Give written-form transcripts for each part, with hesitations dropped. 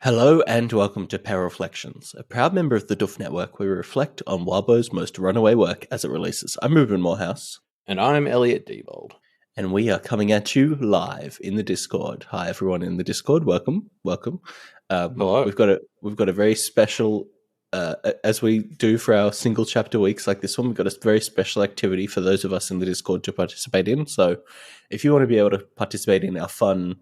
Hello and welcome to Power Reflections, a proud member of the Duff Network where we reflect on Warbo's most runaway work as it releases. I'm Ruben Morehouse. And I'm Elliot Diebold. And we are coming at you live in the Discord. Hi everyone in the Discord, welcome. Hello. We've got a very special, as we do for our single chapter weeks like this one, we've got a very special activity for those of us in the Discord to participate in. So if you want to be able to participate in our fun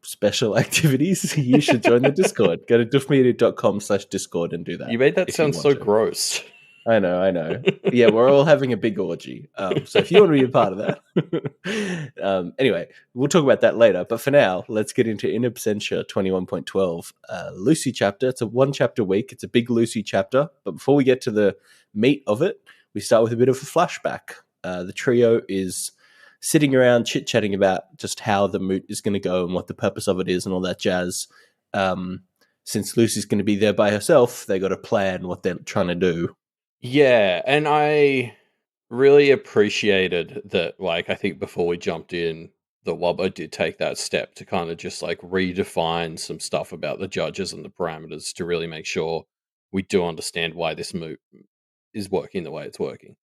special activities, you should join the Discord. Go to duffmedia.com/Discord and do that. You made that if you sound want so to. gross. I know. Yeah, we're all having a big orgy. So if you want to be a part of that. Anyway, we'll talk about that later. But for now, let's get into In Absentia 21.12. Lucy chapter. It's a one chapter week. It's a big Lucy chapter. But before we get to the meat of it, we start with a bit of a flashback. The trio is sitting around chit-chatting about just how the moot is going to go and what the purpose of it is and all that jazz. Since Lucy's going to be there by herself, they got to plan what they're trying to do. Yeah, and I really appreciated that, I think before we jumped in, that Wubbo did take that step to kind of just, redefine some stuff about the judges and the parameters to really make sure we do understand why this moot is working the way it's working.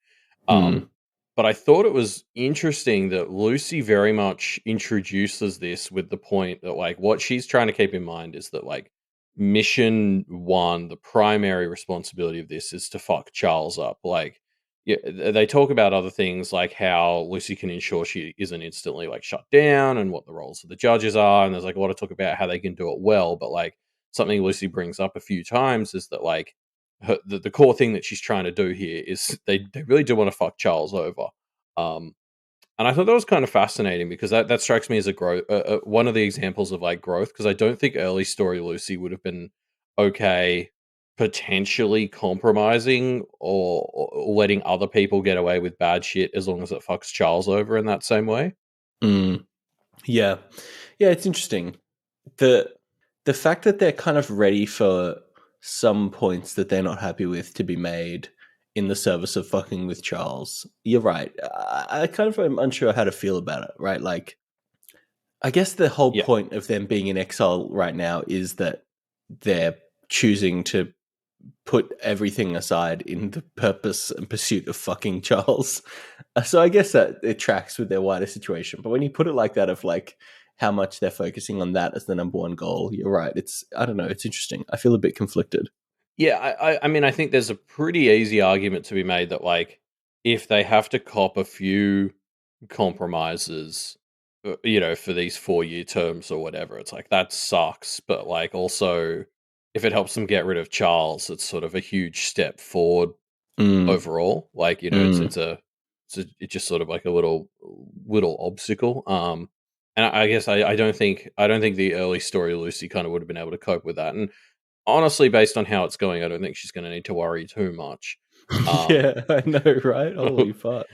But I thought it was interesting that Lucy very much introduces this with the point that, what she's trying to keep in mind is that, mission one, the primary responsibility of this is to fuck Charles up. They talk about other things like how Lucy can ensure she isn't instantly, shut down and what the roles of the judges are. And there's, a lot of talk about how they can do it well. But, something Lucy brings up a few times is that, the core thing that she's trying to do here is they really do want to fuck Charles over. And I thought that was kind of fascinating because that strikes me as a growth, one of the examples of growth, because I don't think early story Lucy would have been okay potentially compromising or letting other people get away with bad shit as long as it fucks Charles over in that same way. Yeah, it's interesting. The fact that they're kind of ready for some points that they're not happy with to be made in the service of fucking with Charles. You're right. I kind of am unsure how to feel about it, right? I guess the whole point of them being in exile right now is that they're choosing to put everything aside in the purpose and pursuit of fucking Charles. So I guess that it tracks with their wider situation. But when you put it like that of how much they're focusing on that as the number one goal, you're right. I don't know. It's interesting. I feel a bit conflicted. Yeah, I mean, I think there's a pretty easy argument to be made that, if they have to cop a few compromises, for these 4-year terms or whatever, it's that sucks. But, also, if it helps them get rid of Charles, it's sort of a huge step forward overall. It's just sort of a little obstacle. And I guess I don't think the early story Lucy kind of would have been able to cope with that. And honestly, based on how it's going, I don't think she's going to need to worry too much. Yeah, I know, right? Holy fuck.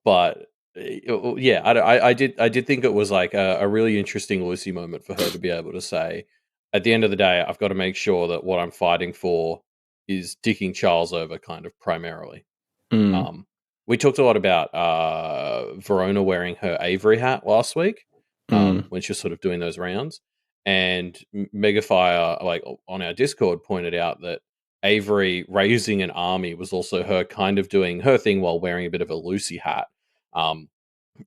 But yeah, I did think it was a really interesting Lucy moment for her to be able to say, at the end of the day, I've got to make sure that what I'm fighting for is dicking Charles over, kind of primarily. We talked a lot about Verona wearing her Avery hat last week when she was sort of doing those rounds. And Megafire, on our Discord, pointed out that Avery raising an army was also her kind of doing her thing while wearing a bit of a Lucy hat.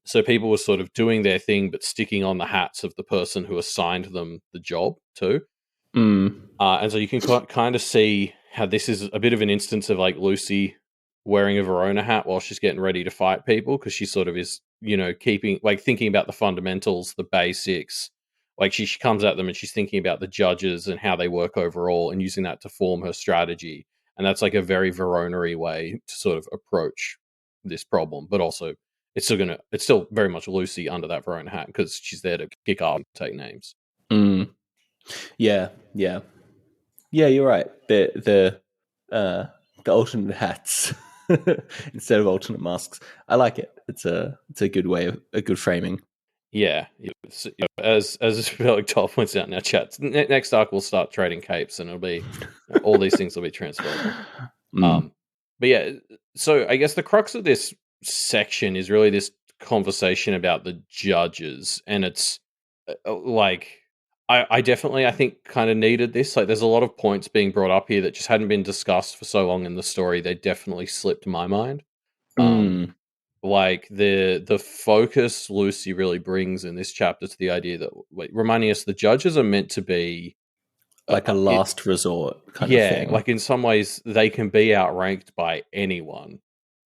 So people were sort of doing their thing, but sticking on the hats of the person who assigned them the job too. And so you can kind of see how this is a bit of an instance of Lucy wearing a Verona hat while she's getting ready to fight people, because she sort of is, keeping thinking about the fundamentals, the basics. She comes at them and she's thinking about the judges and how they work overall and using that to form her strategy. And that's a very Verona-y way to sort of approach this problem. But also, it's still very much Lucy under that Verona hat, because she's there to kick off and take names. Yeah, you're right. The alternate hats instead of alternate masks. I like it. It's a good way of a good framing. Yeah, as Felix Toll points out in our chat, next arc we'll start trading capes, and it'll be all these things will be transferable. But yeah, so I guess the crux of this section is really this conversation about the judges, and it's I definitely, I think, kind of needed this. Like, there's a lot of points being brought up here that just hadn't been discussed for so long in the story. They definitely slipped my mind. Um, Mm, like the focus Lucy really brings in this chapter to the idea that, like, reminding us the judges are meant to be, like a last resort kind of yeah, thing. like in some ways they can be outranked by anyone,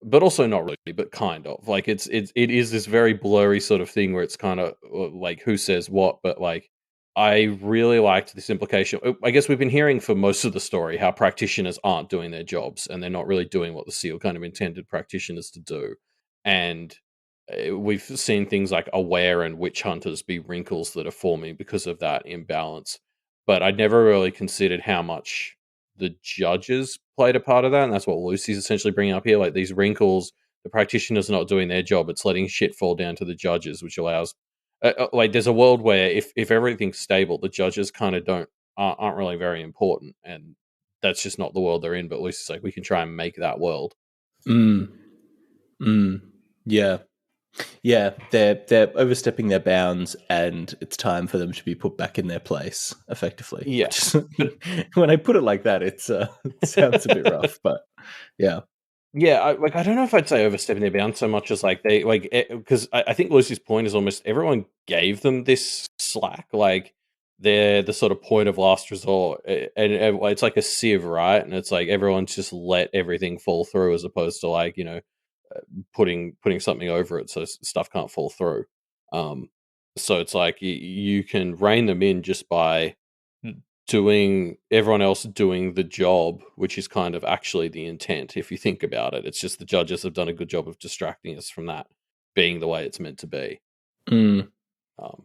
but also not really, but kind of. Like it is this very blurry sort of thing where it's kind of like who says what, but like I really liked this implication. I guess we've been hearing for most of the story how practitioners aren't doing their jobs and they're not really doing what the seal kind of intended practitioners to do. And we've seen things like aware and witch hunters be wrinkles that are forming because of that imbalance. But I'd never really considered how much the judges played a part of that, and that's what Lucy's essentially bringing up here. Like these wrinkles, the practitioners are not doing their job; it's letting shit fall down to the judges, which allows. Like, there's a world where if everything's stable, the judges kind of aren't really very important, and that's just not the world they're in. But Lucy's like, we can try and make that world. Mm, mm, yeah. Yeah, they're overstepping their bounds, and it's time for them to be put back in their place, effectively. Yeah, Which is, but when I put it like that, it sounds a bit rough, but yeah. yeah, I don't know if I'd say overstepping their bounds so much as like they like because I think Lucy's point is almost everyone gave them this slack, like they're the sort of point of last resort, and it's like a sieve, right? And it's like everyone's just let everything fall through as opposed to like putting something over it so stuff can't fall through. Um, so it's like you can rein them in just by doing everyone else doing the job, which is kind of actually the intent. If you think about it, it's just the judges have done a good job of distracting us from that being the way it's meant to be. Mm, Um,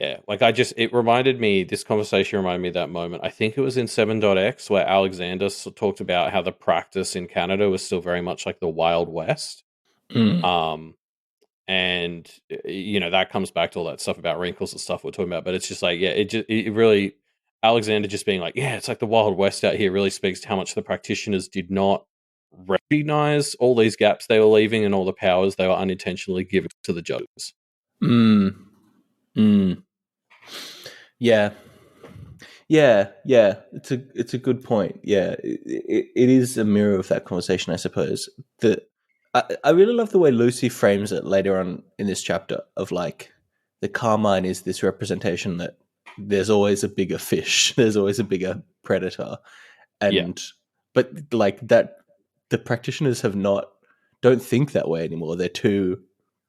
yeah, like it reminded me, this conversation reminded me of that moment. I think it was in 7.x where Alexander talked about how the practice in Canada was still very much like the Wild West. mm, Um, and that comes back to all that stuff about wrinkles and stuff we're talking about. But it's just like, yeah, it really Alexander just being like, yeah, it's like the Wild West out here really speaks to how much the practitioners did not recognize all these gaps they were leaving and all the powers they were unintentionally giving to the judges. mm, mm. Yeah, yeah. It's a good point. Yeah, it is a mirror of that conversation, I suppose. That I really love the way Lucy frames it later on in this chapter of like the Carmine is this representation that there's always a bigger fish, there's always a bigger predator, Yeah, and but like that the practitioners don't think that way anymore. They're too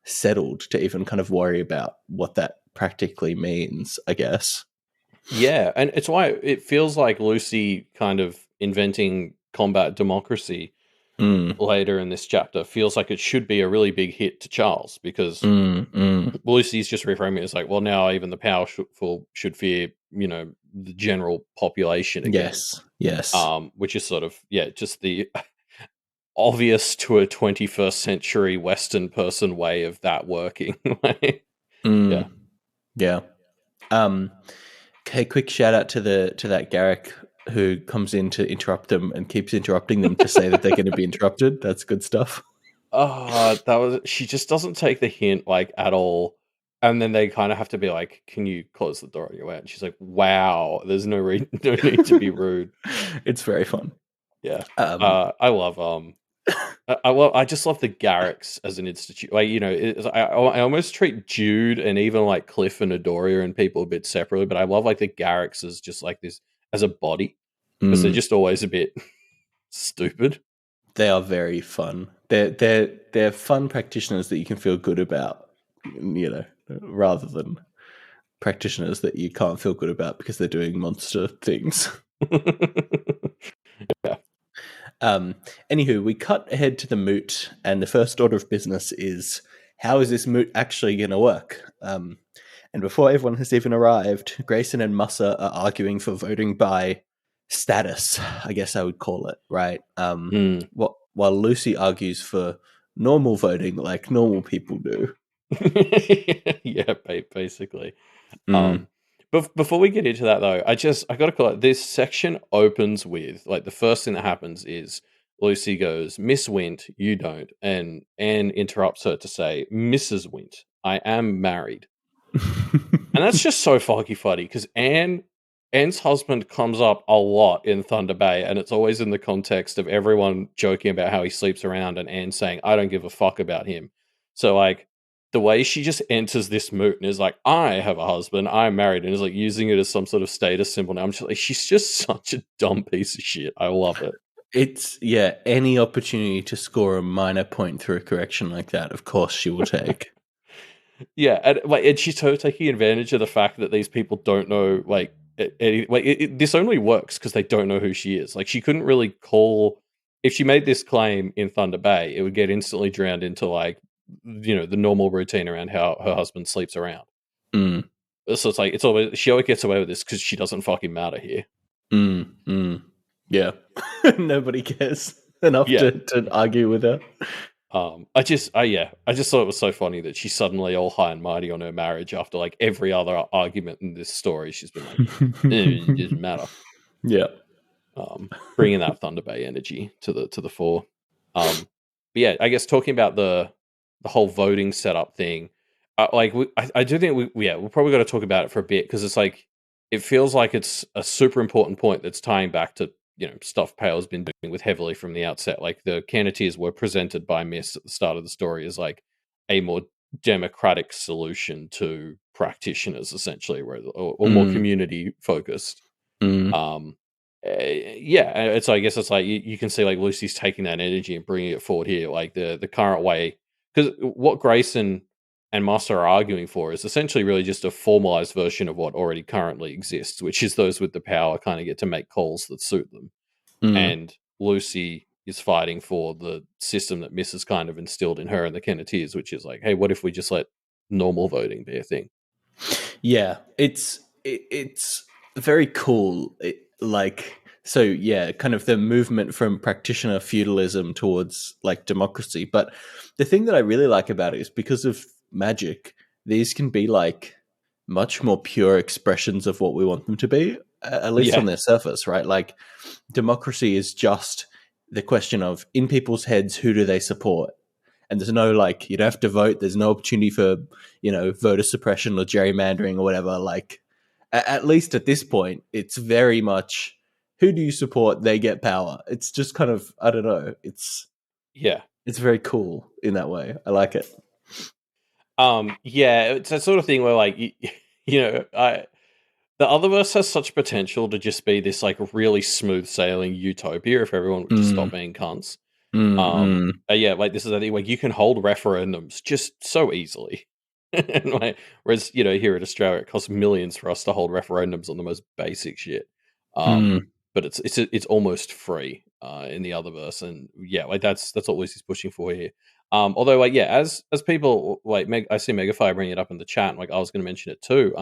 settled to even kind of worry about what that practically means, I guess. yeah, and it's why it feels like Lucy kind of inventing combat democracy Mm, later in this chapter feels like it should be a really big hit to Charles because mm. Lucy's just reframing it as like, well, now even the powerful should fear, the general population again. Yes. Which is sort of, yeah, just the obvious to a 21st century Western person way of that working. Like, yeah. Mm, yeah. Um, okay, quick shout out to that Garrick who comes in to interrupt them and keeps interrupting them to say that they're going to be interrupted. That's good stuff. She just doesn't take the hint like at all. And then they kind of have to be like, can you close the door on your way out? And she's like, wow, there's no need to be rude. It's very fun. Yeah. Um, I love I just love the Garricks as an institute. Like, I almost treat Jude and even like Cliff and Adoria and people a bit separately, but I love like the Garricks as just like this as a body because they're mm, just always a bit stupid. they are very fun. They're fun practitioners that you can feel good about, rather than practitioners that you can't feel good about because they're doing monster things. Yeah. Um, Anywho, we cut ahead to the moot, and the first order of business is how is this moot actually going to work? And before everyone has even arrived, Grayson and Musser are arguing for voting by status, I guess I would call it, right? Hmm. While Lucy argues for normal voting like normal people do. Yeah, basically. Mm, But before we get into that though, I got to call it. This section opens with like the first thing that happens is Lucy goes, "Miss Wint, you don't," and Anne interrupts her to say, "Mrs. Wint, I am married." And that's just so fucking funny because Anne's husband comes up a lot in Thunder Bay, and it's always in the context of everyone joking about how he sleeps around, and Anne saying, "I don't give a fuck about him." So like the way she just enters this moot and is like, "I have a husband, I'm married," and is like using it as some sort of status symbol. Now I'm just like, she's just such a dumb piece of shit. I love it. It's any opportunity to score a minor point through a correction like that, of course she will take. Yeah, and she's totally taking advantage of the fact that these people don't know, this only works because they don't know who she is. Like, she couldn't really call if she made this claim in Thunder Bay, it would get instantly drowned into like, the normal routine around how her husband sleeps around. Mm. So it's like she always gets away with this because she doesn't fucking matter here. Yeah, nobody cares enough Yeah. to argue with her. I just thought it was so funny that she's suddenly all high and mighty on her marriage after like every other argument in this story. She's been like, it doesn't matter. Yeah. Bringing that Thunder Bay energy to the fore. But yeah, I guess talking about the whole voting setup thing, I do think we'll probably got to talk about it for a bit because it's like it feels like it's a super important point that's tying back to stuff Pale's been doing with heavily from the outset. Like the Canneteers were presented by Miss at the start of the story as like a more democratic solution to practitioners, essentially, or more community focused. So I guess it's like you can see like Lucy's taking that energy and bringing it forward here, like the current way, because what Grayson and Musser are arguing for is essentially really just a formalized version of what already currently exists, which is those with the power kind of get to make calls that suit them, and Lucy is fighting for the system that Miss has kind of instilled in her and the Kenneteers, which is like, hey, what if we just let normal voting be a thing? Yeah, it's very cool. Kind of the movement from practitioner feudalism towards like democracy. But the thing that I really like about it is because of magic, these can be like much more pure expressions of what we want them to be, at least on their surface, right? Like democracy is just the question of in people's heads, who do they support? And there's no like you don't have to vote. There's no opportunity for voter suppression or gerrymandering or whatever. Like at least at this point, it's very much who do you support? They get power. It's just kind of I don't know. It's very cool in that way. I like it. It's that sort of thing where like the Otherverse has such potential to just be this like really smooth sailing utopia if everyone would just stop being cunts. Like this is the thing, like you can hold referendums just so easily. And like, whereas here in Australia it costs millions for us to hold referendums on the most basic shit. But it's almost free in the Otherverse, and like that's what Lucy's pushing for here. Although like as people like I see Megafire bringing it up in the chat, like I was going to mention it too.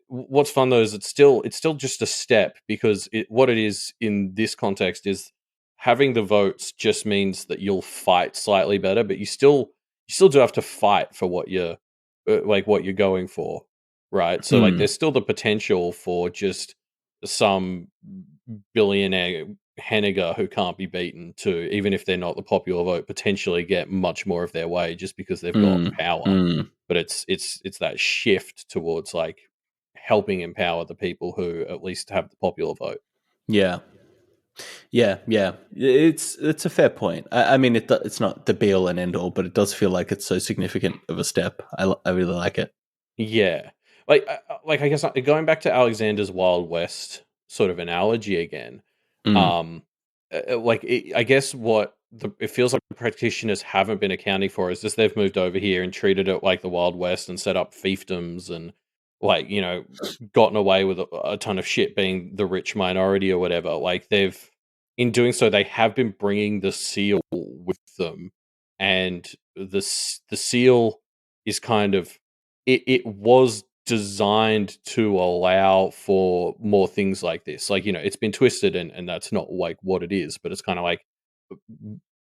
What's fun though is it's still just a step because what it is in this context is having the votes just means that you'll fight slightly better, but you still do have to fight for what you're what you're going for, right? So like there's still the potential for just some billionaire Henniger who can't be beaten to, even if they're not the popular vote, potentially get much more of their way just because they've got power. But it's that shift towards like helping empower the people who at least have the popular vote. Yeah. It's a fair point. I mean, it's not the be all and end all, but it does feel like it's so significant of a step. I really like it. Yeah, like I guess going back to Alexander's Wild West sort of analogy again. I guess what it feels like the practitioners haven't been accounting for is just they've moved over here and treated it like the Wild West and set up fiefdoms and gotten away with a ton of shit being the rich minority or whatever. Like in doing so, they have been bringing the seal with them, and the seal is kind of it was designed to allow for more things like this. Like, it's been twisted and that's not like what it is, but it's kind of like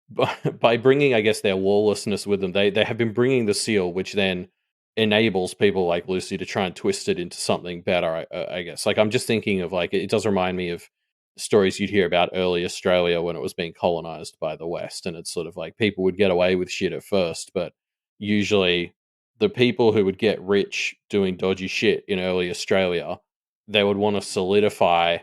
by bringing, I guess, their lawlessness with them, they have been bringing the seal, which then enables people like Lucy to try and twist it into something better, I guess. Like, I'm just thinking of like, it does remind me of stories you'd hear about early Australia when it was being colonized by the West. And it's sort of like people would get away with shit at first, but usually the people who would get rich doing dodgy shit in early Australia, they would want to solidify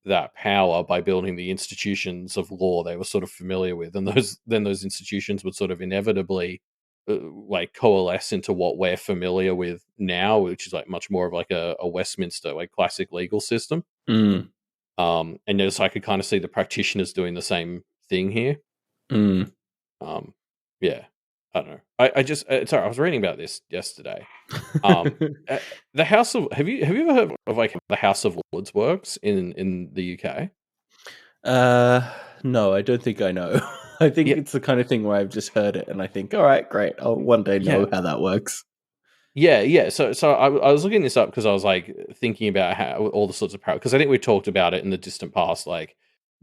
that power by building the institutions of law they were sort of familiar with, and those institutions would sort of inevitably like coalesce into what we're familiar with now, which is like much more of like a Westminster like classic legal system. Mm. And yes, I could kind of see the practitioners doing the same thing here. Mm. Yeah, I don't know. I just sorry, I was reading about this yesterday. The House of have you ever heard of like the House of Lords works in the UK? No, I don't think I know. I think Yeah, it's the kind of thing where I've just heard it and I think, all right, great. I'll one day know yeah, how that works. yeah. So I was looking this up because I was like thinking about how all the sorts of parallels, because I think we talked about it in the distant past. Like,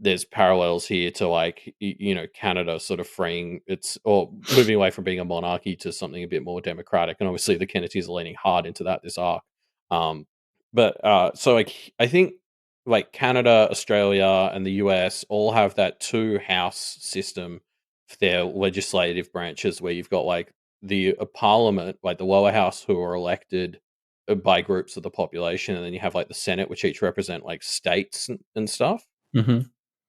there's parallels here to like Canada sort of freeing its or moving away from being a monarchy to something a bit more democratic, and obviously the Kennedys are leaning hard into that this arc. Um, but so like I think like Canada, Australia, and the US all have that two house system for their legislative branches, where you've got like the parliament, like the lower house, who are elected by groups of the population, and then you have like the Senate, which each represent like states and stuff. Mm-hmm.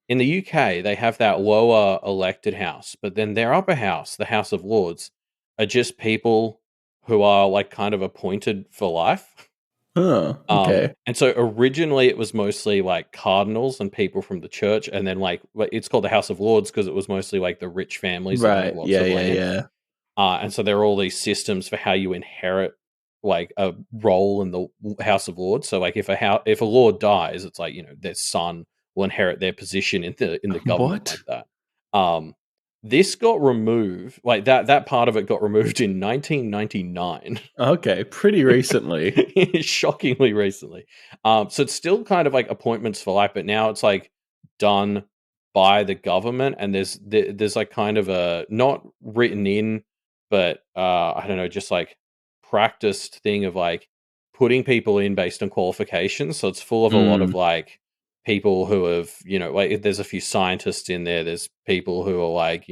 In the UK, they have that lower elected house, but then their upper house, the House of Lords, are just people who are like kind of appointed for life. Oh, okay. And so originally it was mostly like cardinals and people from the church, and then like it's called the House of Lords because it was mostly like the rich families that owned Right. lots Yeah, of yeah, land. yeah. And so there are all these systems for how you inherit like a role in the House of Lords. So like if a lord dies, it's like their son will inherit their position in the government What? like that. Um, this got removed, like that part of it got removed in 1999. Okay, pretty recently. Shockingly recently. So it's still kind of like appointments for life, but now it's like done by the government, and there's like kind of a not written in, but I don't know, just like practiced thing of like putting people in based on qualifications. So it's full of a lot of Mm. like people who have like there's a few scientists in there. There's people who are like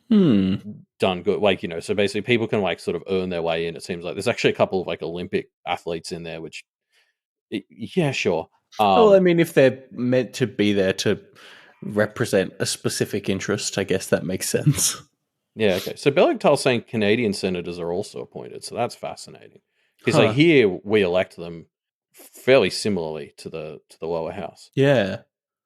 Hmm. done good, like so basically people can like sort of earn their way in. It seems like there's actually a couple of like Olympic athletes in there, which yeah, sure. Well, I um mean, if they're meant to be there to represent a specific interest, I guess that makes sense. yeah, okay, so Beligtal's saying Canadian senators are also appointed, so that's fascinating, because like Huh. here we elect them fairly similarly to the lower house. Yeah.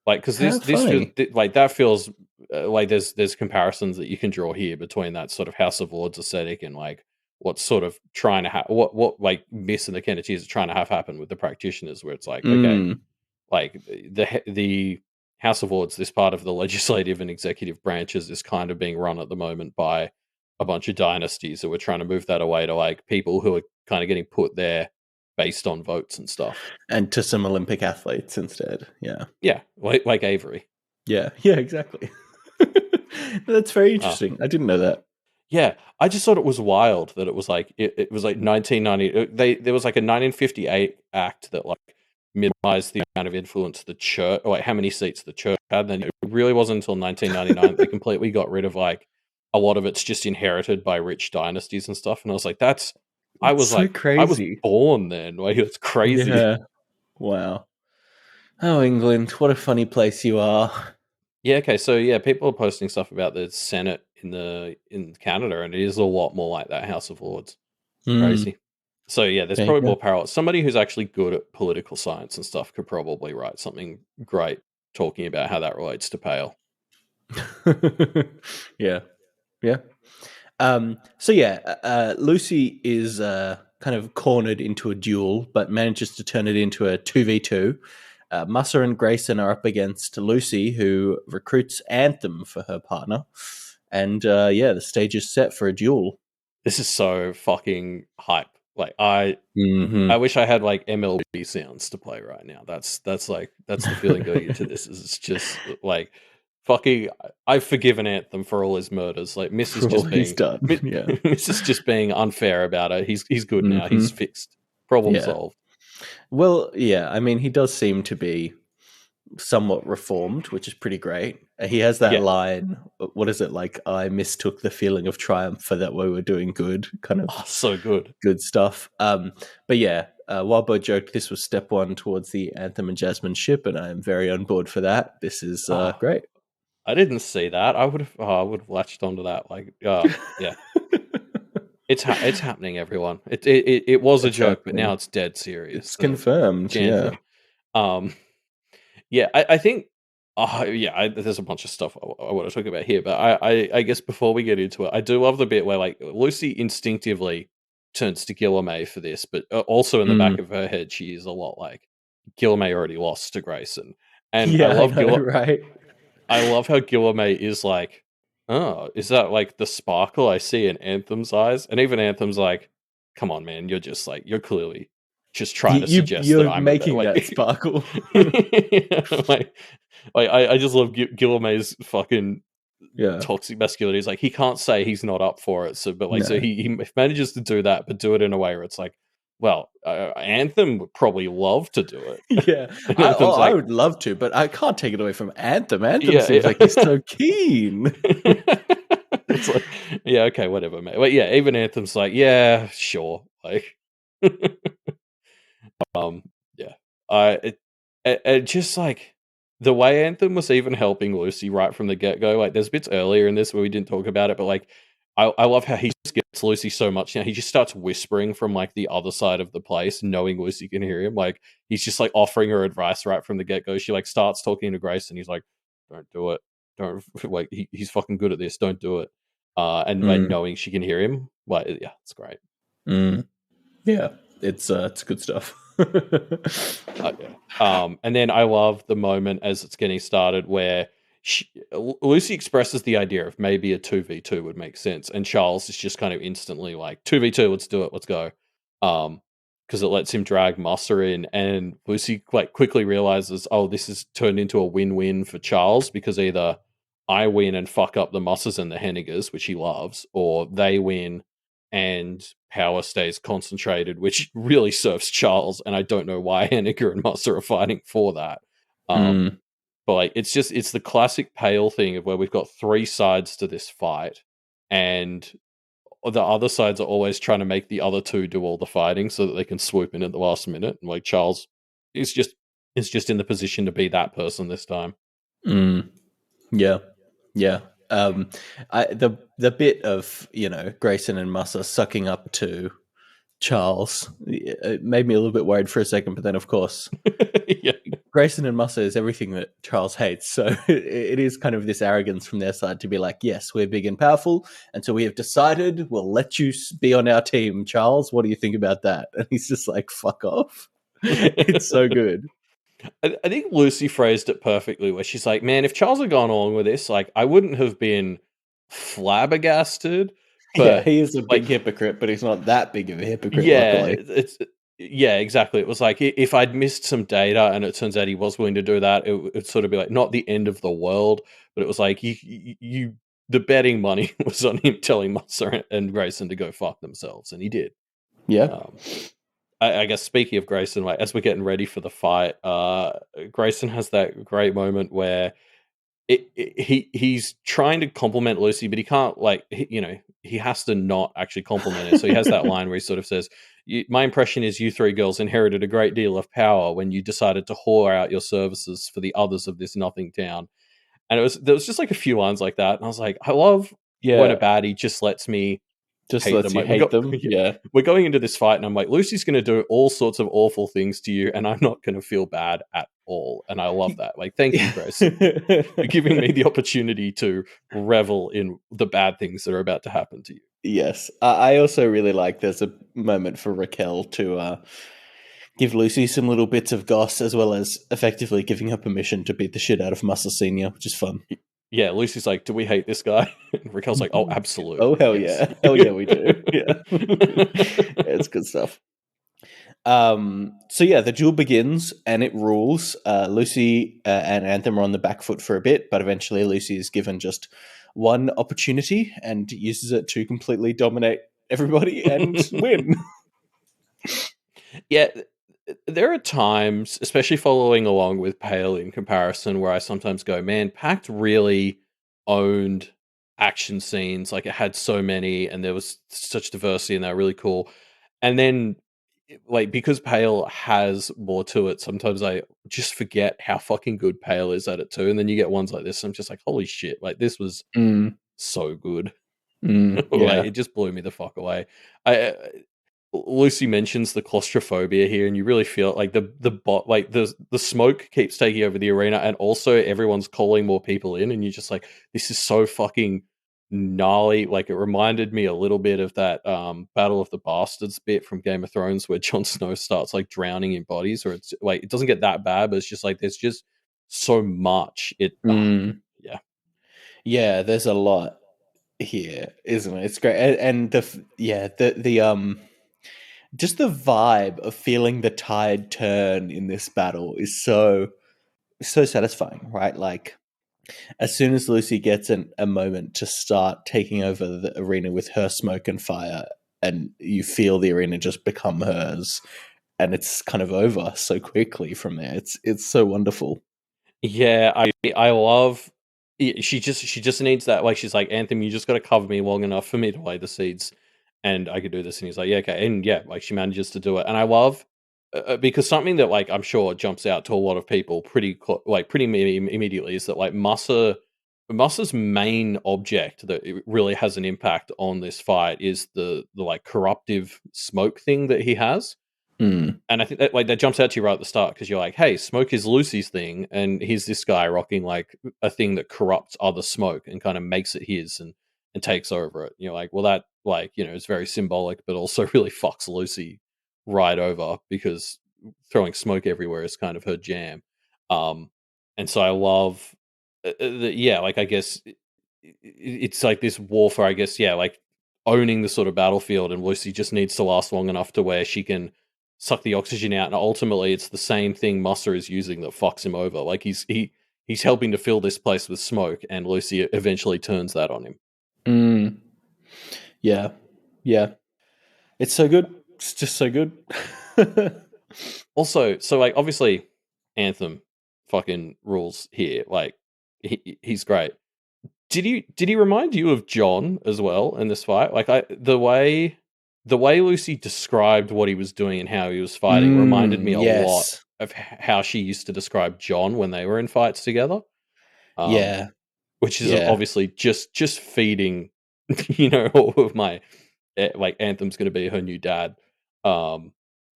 Like, because How this feels funny. like that feels like there's comparisons that you can draw here between that sort of House of Lords aesthetic and like what's sort of trying to what like Miss and the Kennedys are trying to have happen with the practitioners, where it's like, okay, Mm. like the House of Lords, this part of the legislative and executive branches, is kind of being run at the moment by a bunch of dynasties, so we're trying to move that away to like people who are kind of getting put there based on votes and stuff. And to some Olympic athletes instead. Yeah. Yeah, like Avery. Yeah. Yeah, exactly. That's very Uh, interesting. I didn't know that. Yeah, I just thought it was wild that it was like 1990. There was like a 1958 act that like minimized the amount of influence the church, or like how many seats the church had. And then it really wasn't until 1999 they completely got rid of like a lot of it's just inherited by rich dynasties and stuff. And I was like, It's so I was crazy. born then. Like, it's crazy. Yeah. Wow. Oh, England, what a funny place you are. Yeah. Okay. So yeah, people are posting stuff about the Senate in Canada, and it is a lot more like that House of Lords. It's Mm, crazy. So yeah, there's there you probably go. more parallels. Somebody who's actually good at political science and stuff could probably write something great talking about how that relates to Pale. Yeah. Yeah. So yeah, Lucy is kind of cornered into a duel, but manages to turn it into a 2v2. Musser and Grayson are up against Lucy, who recruits Anthem for her partner. And yeah, the stage is set for a duel. This is so fucking hype. Like, I Hmm. wish I had like MLB sounds to play right now. That's the feeling going into this. Is it's just like fucking. I've forgiven Anthem for all his murders. Like, Miss is For all just he's being done. Yeah. Miss is just being unfair about it. He's good now. Hmm. He's fixed. Problem Yeah. solved. Well, yeah, I mean, he does seem to be somewhat reformed, which is pretty great. He has that line, what is it, like, I mistook the feeling of triumph for that we were doing good, kind of so good stuff. But yeah, Wildboy joked this was step one towards the Anthem and Jasmine ship, and I am very on board for that. This is great. I didn't see that. I would have latched onto that. Like, yeah. It's happening, everyone. It was a joke, but now it's dead serious. It's confirmed. Anthem. Yeah. Yeah, I think. There's a bunch of stuff I want to talk about here, but I guess before we get into it, I do love the bit where like Lucy instinctively turns to Guillermo for this, but also in the back of her head, she is a lot like Guillermo already lost to Grayson, and I love right. I love how Guillermo is like, oh, is that like the sparkle I see in Anthem's eyes? And even Anthem's like, come on, man, you're clearly just trying to suggest that I'm making that sparkle. I just love Guillermo's fucking toxic masculinity. It's like he can't say he's not up for it. So, but like, so he manages to do that, but do it in a way where it's like, well, Anthem would probably love to do it. Yeah, I would love to, but I can't take it away from Anthem. Anthem seems like he's so keen. It's like, yeah, okay, whatever, mate. But yeah, even Anthem's like, yeah, sure, like, it just like the way Anthem was even helping Lucy right from the get go. Like, there's bits earlier in this where we didn't talk about it, but like, I love how he just gets Lucy so much now. He just starts whispering from like the other side of the place, knowing Lucy can hear him. Like, he's just like offering her advice right from the get go. She like starts talking to Grace, and he's like, "Don't do it. Don't like he's fucking good at this. Don't do it." And like knowing she can hear him, like, yeah, it's great. Yeah, it's good stuff. And then I love the moment as it's getting started where Lucy expresses the idea of maybe a 2v2 would make sense, and Charles is just kind of instantly like 2v2, let's do it, let's go, because it lets him drag Musser in, and Lucy like quickly realizes, oh, this is turned into a win-win for Charles, because either I win and fuck up the Mussers and the Hennigers, which he loves, or they win and power stays concentrated, which really serves Charles, and I don't know why Henniger and Musser are fighting for that. But like, it's the classic Pale thing of where we've got three sides to this fight, and the other sides are always trying to make the other two do all the fighting so that they can swoop in at the last minute. And like, Charles is just in the position to be that person this time. Yeah. The bit of, Grayson and Musser sucking up to Charles, it made me a little bit worried for a second, but then of course, Grayson and Musser is everything that Charles hates. So it is kind of this arrogance from their side to be like, yes, we're big and powerful, and so we have decided we'll let you be on our team, Charles. What do you think about that? And he's just like, fuck off. It's so good. I think Lucy phrased it perfectly, where she's like, man, if Charles had gone along with this, like, I wouldn't have been flabbergasted. But he is a big hypocrite, but he's not that big of a hypocrite. Yeah, luckily. Exactly. It was like, if I'd missed some data and it turns out he was willing to do that, it'd sort of be like, not the end of the world, but it was like, the betting money was on him telling Musser and Grayson to go fuck themselves, and he did. Yeah. I guess speaking of Grayson, like, as we're getting ready for the fight, Grayson has that great moment where he's trying to compliment Lucy, but he can't, like, he has to not actually compliment her. So he has that line where he sort of says, my impression is you three girls inherited a great deal of power when you decided to whore out your services for the others of this nothing town. And there was just like a few lines like that. And I was like, I love when a baddie just lets me hate them. Yeah. We're going into this fight and I'm like, Lucy's going to do all sorts of awful things to you, and I'm not going to feel bad at all. And I love that. Like, thank you, Grace, for giving me the opportunity to revel in the bad things that are about to happen to you. Yes. I also really like there's a moment for Raquel to give Lucy some little bits of goss, as well as effectively giving her permission to beat the shit out of Musser Sr., which is fun. Yeah, Lucy's like, do we hate this guy? And Raquel's like, oh, absolutely. Oh, hell yeah. Hell yeah, we do. Yeah. It's good stuff. So yeah, the duel begins and it rules. Lucy and Anthem are on the back foot for a bit, but eventually Lucy is given just one opportunity and uses it to completely dominate everybody and win. Yeah, there are times, especially following along with Pale in comparison, where I sometimes go, man, Pact really owned action scenes. Like, it had so many, and there was such diversity, and they're really cool. And then, like, because Pale has more to it, sometimes I just forget how fucking good Pale is at it too. And then you get ones like this, and I'm just like, holy shit, like, this was so good. Like, Yeah. it just blew me the fuck away. I Lucy mentions the claustrophobia here, and you really feel it. Like, the smoke keeps taking over the arena, and also everyone's calling more people in, and you're just like, this is so fucking gnarly. Like, it reminded me a little bit of that Battle of the Bastards bit from Game of Thrones, where Jon Snow starts like drowning in bodies, or it's like, it doesn't get that bad, but it's just like there's just so much. Yeah. Yeah, there's a lot here, isn't it? It's great. And the just the vibe of feeling the tide turn in this battle is so satisfying, right? Like, as soon as Lucy gets a moment to start taking over the arena with her smoke and fire, and you feel the arena just become hers, and it's kind of over so quickly from there. It's so wonderful. Yeah, I love. She just needs that. Like, she's like, Anthem, you just got to cover me long enough for me to lay the seeds, and I could do this. And he's like, yeah, okay, and yeah, like, she manages to do it, and I love because something that, like, I'm sure jumps out to a lot of people immediately is that, like, Musser's main object that it really has an impact on this fight is the like corruptive smoke thing that he has. Mm. And I think that, like, that jumps out to you right at the start, because you're like, hey, smoke is Lucy's thing, and he's this guy rocking like a thing that corrupts other smoke and kind of makes it his, and takes over it. And you're like, well, that, like, is very symbolic, but also really fucks Lucy right over, because throwing smoke everywhere is kind of her jam. Um, and so I love yeah, like, I guess it's like this warfare, I guess, yeah, like owning the sort of battlefield, and Lucy just needs to last long enough to where she can suck the oxygen out, and ultimately it's the same thing Musser is using that fucks him over. Like, he's helping to fill this place with smoke, and Lucy eventually turns that on him. Mm. Yeah, yeah. It's so good. It's just so good. Also, so, like, obviously Anthem fucking rules here. Like, he's great. Did he remind you of John as well in this fight? Like, the way Lucy described what he was doing and how he was fighting reminded me a lot Yes. of how she used to describe John when they were in fights together. Um, Yeah. which is Yeah. obviously just feeding, all of my like, Anthem's going to be her new dad,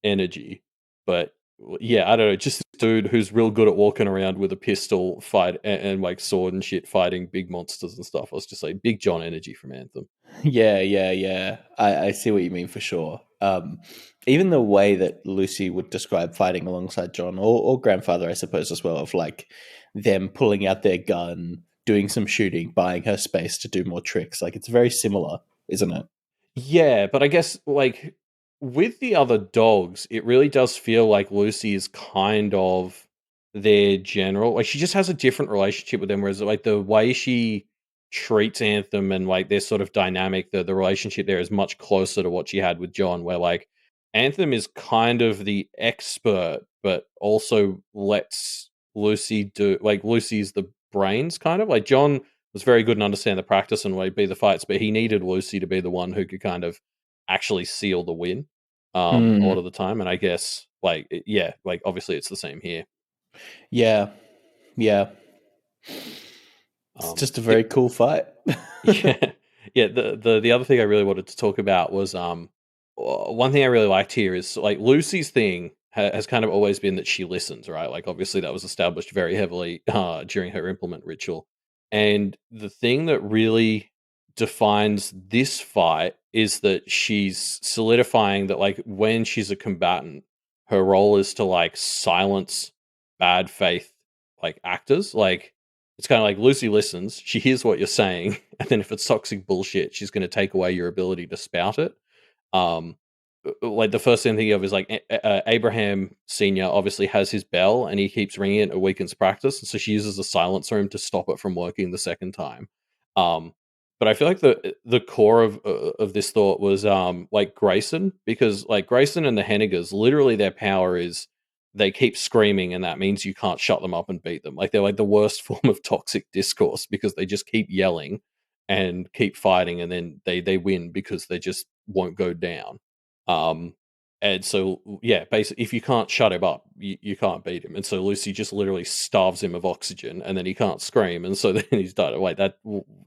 energy. But yeah, I don't know, just this dude who's real good at walking around with a pistol, fight and like sword and shit, fighting big monsters and stuff. I was just like, big John energy from Anthem. Yeah, yeah, yeah. I see what you mean for sure. Even the way that Lucy would describe fighting alongside John or grandfather, I suppose, as well, of like them pulling out their gun, doing some shooting, buying her space to do more tricks. Like, it's very similar, isn't it? Yeah, but I guess, like, with the other dogs, it really does feel like Lucy is kind of their general. Like, she just has a different relationship with them, whereas, like, the way she treats Anthem and, like, their sort of dynamic, the relationship there is much closer to what she had with John, where, like, Anthem is kind of the expert, but also lets Lucy do, like, Lucy's the brains, kind of. Like, John was very good and understand the practice and way be the fights, but he needed Lucy to be the one who could kind of actually seal the win a lot Mm, of the time. And I guess, like, yeah, like, obviously it's the same here. yeah, yeah. It's Um, just a the, very cool fight. yeah, yeah. The other thing I really wanted to talk about was one thing I really liked here is, like, Lucy's thing has kind of always been that she listens, right? Like, obviously that was established very heavily during her implement ritual. And the thing that really defines this fight is that she's solidifying that, like, when she's a combatant, her role is to, like, silence bad faith, like, actors. Like, it's kind of like Lucy listens, she hears what you're saying, and then if it's toxic bullshit, she's going to take away your ability to spout it. Um, like, the first thing I think of is, like, Abraham Senior obviously has his bell, and he keeps ringing it, it weakens practice, and so she uses a silencer him to stop it from working the second time. Um, But I feel like the core of this thought was like Grayson, because like Grayson and the Hennigers, literally their power is they keep screaming, and that means you can't shut them up and beat them. Like they're like the worst form of toxic discourse because they just keep yelling and keep fighting, and then they win because they just won't go down. Um, and so yeah, basically, if you can't shut him up, you can't beat him. And so Lucy just literally starves him of oxygen, and then he can't scream, and so then he's done. Wait,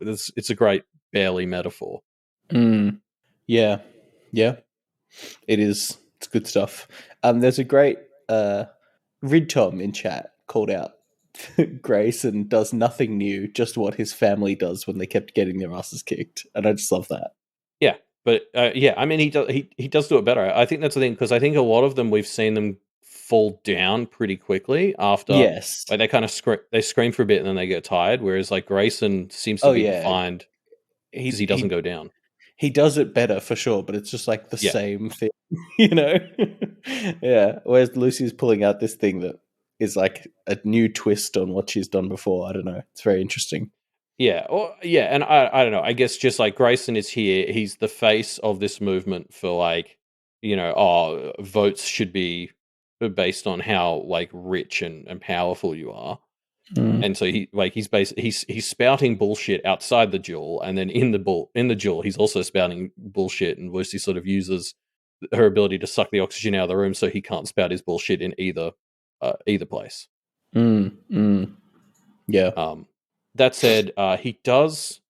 it's a great barely metaphor. Mm. Yeah, yeah, it is. It's good stuff. There's a great Rid Tom in chat called out Grayson does nothing new, just what his family does when they kept getting their asses kicked, and I just love that. Yeah, but yeah, I mean, he does do it better. I think that's the thing, because I think a lot of them we've seen them fall down pretty quickly after, Yes. like they kind of they scream for a bit and then they get tired. Whereas like Grayson seems to Oh be yeah. defined because He he doesn't he go down. he does it better for sure, but it's just like the Yeah, same thing, you know? Yeah. Whereas Lucy's pulling out this thing that is like a new twist on what she's done before. I don't know. It's very interesting. yeah, or yeah, and I don't know. I guess just like Grayson is here, he's the face of this movement for like, votes should be based on how like rich and powerful you are. Mm. And so he's spouting bullshit outside the duel, and then in the duel he's also spouting bullshit, and Lucy sort of uses her ability to suck the oxygen out of the room so he can't spout his bullshit in either place. Mm. Mm. Yeah. Um, that said, he does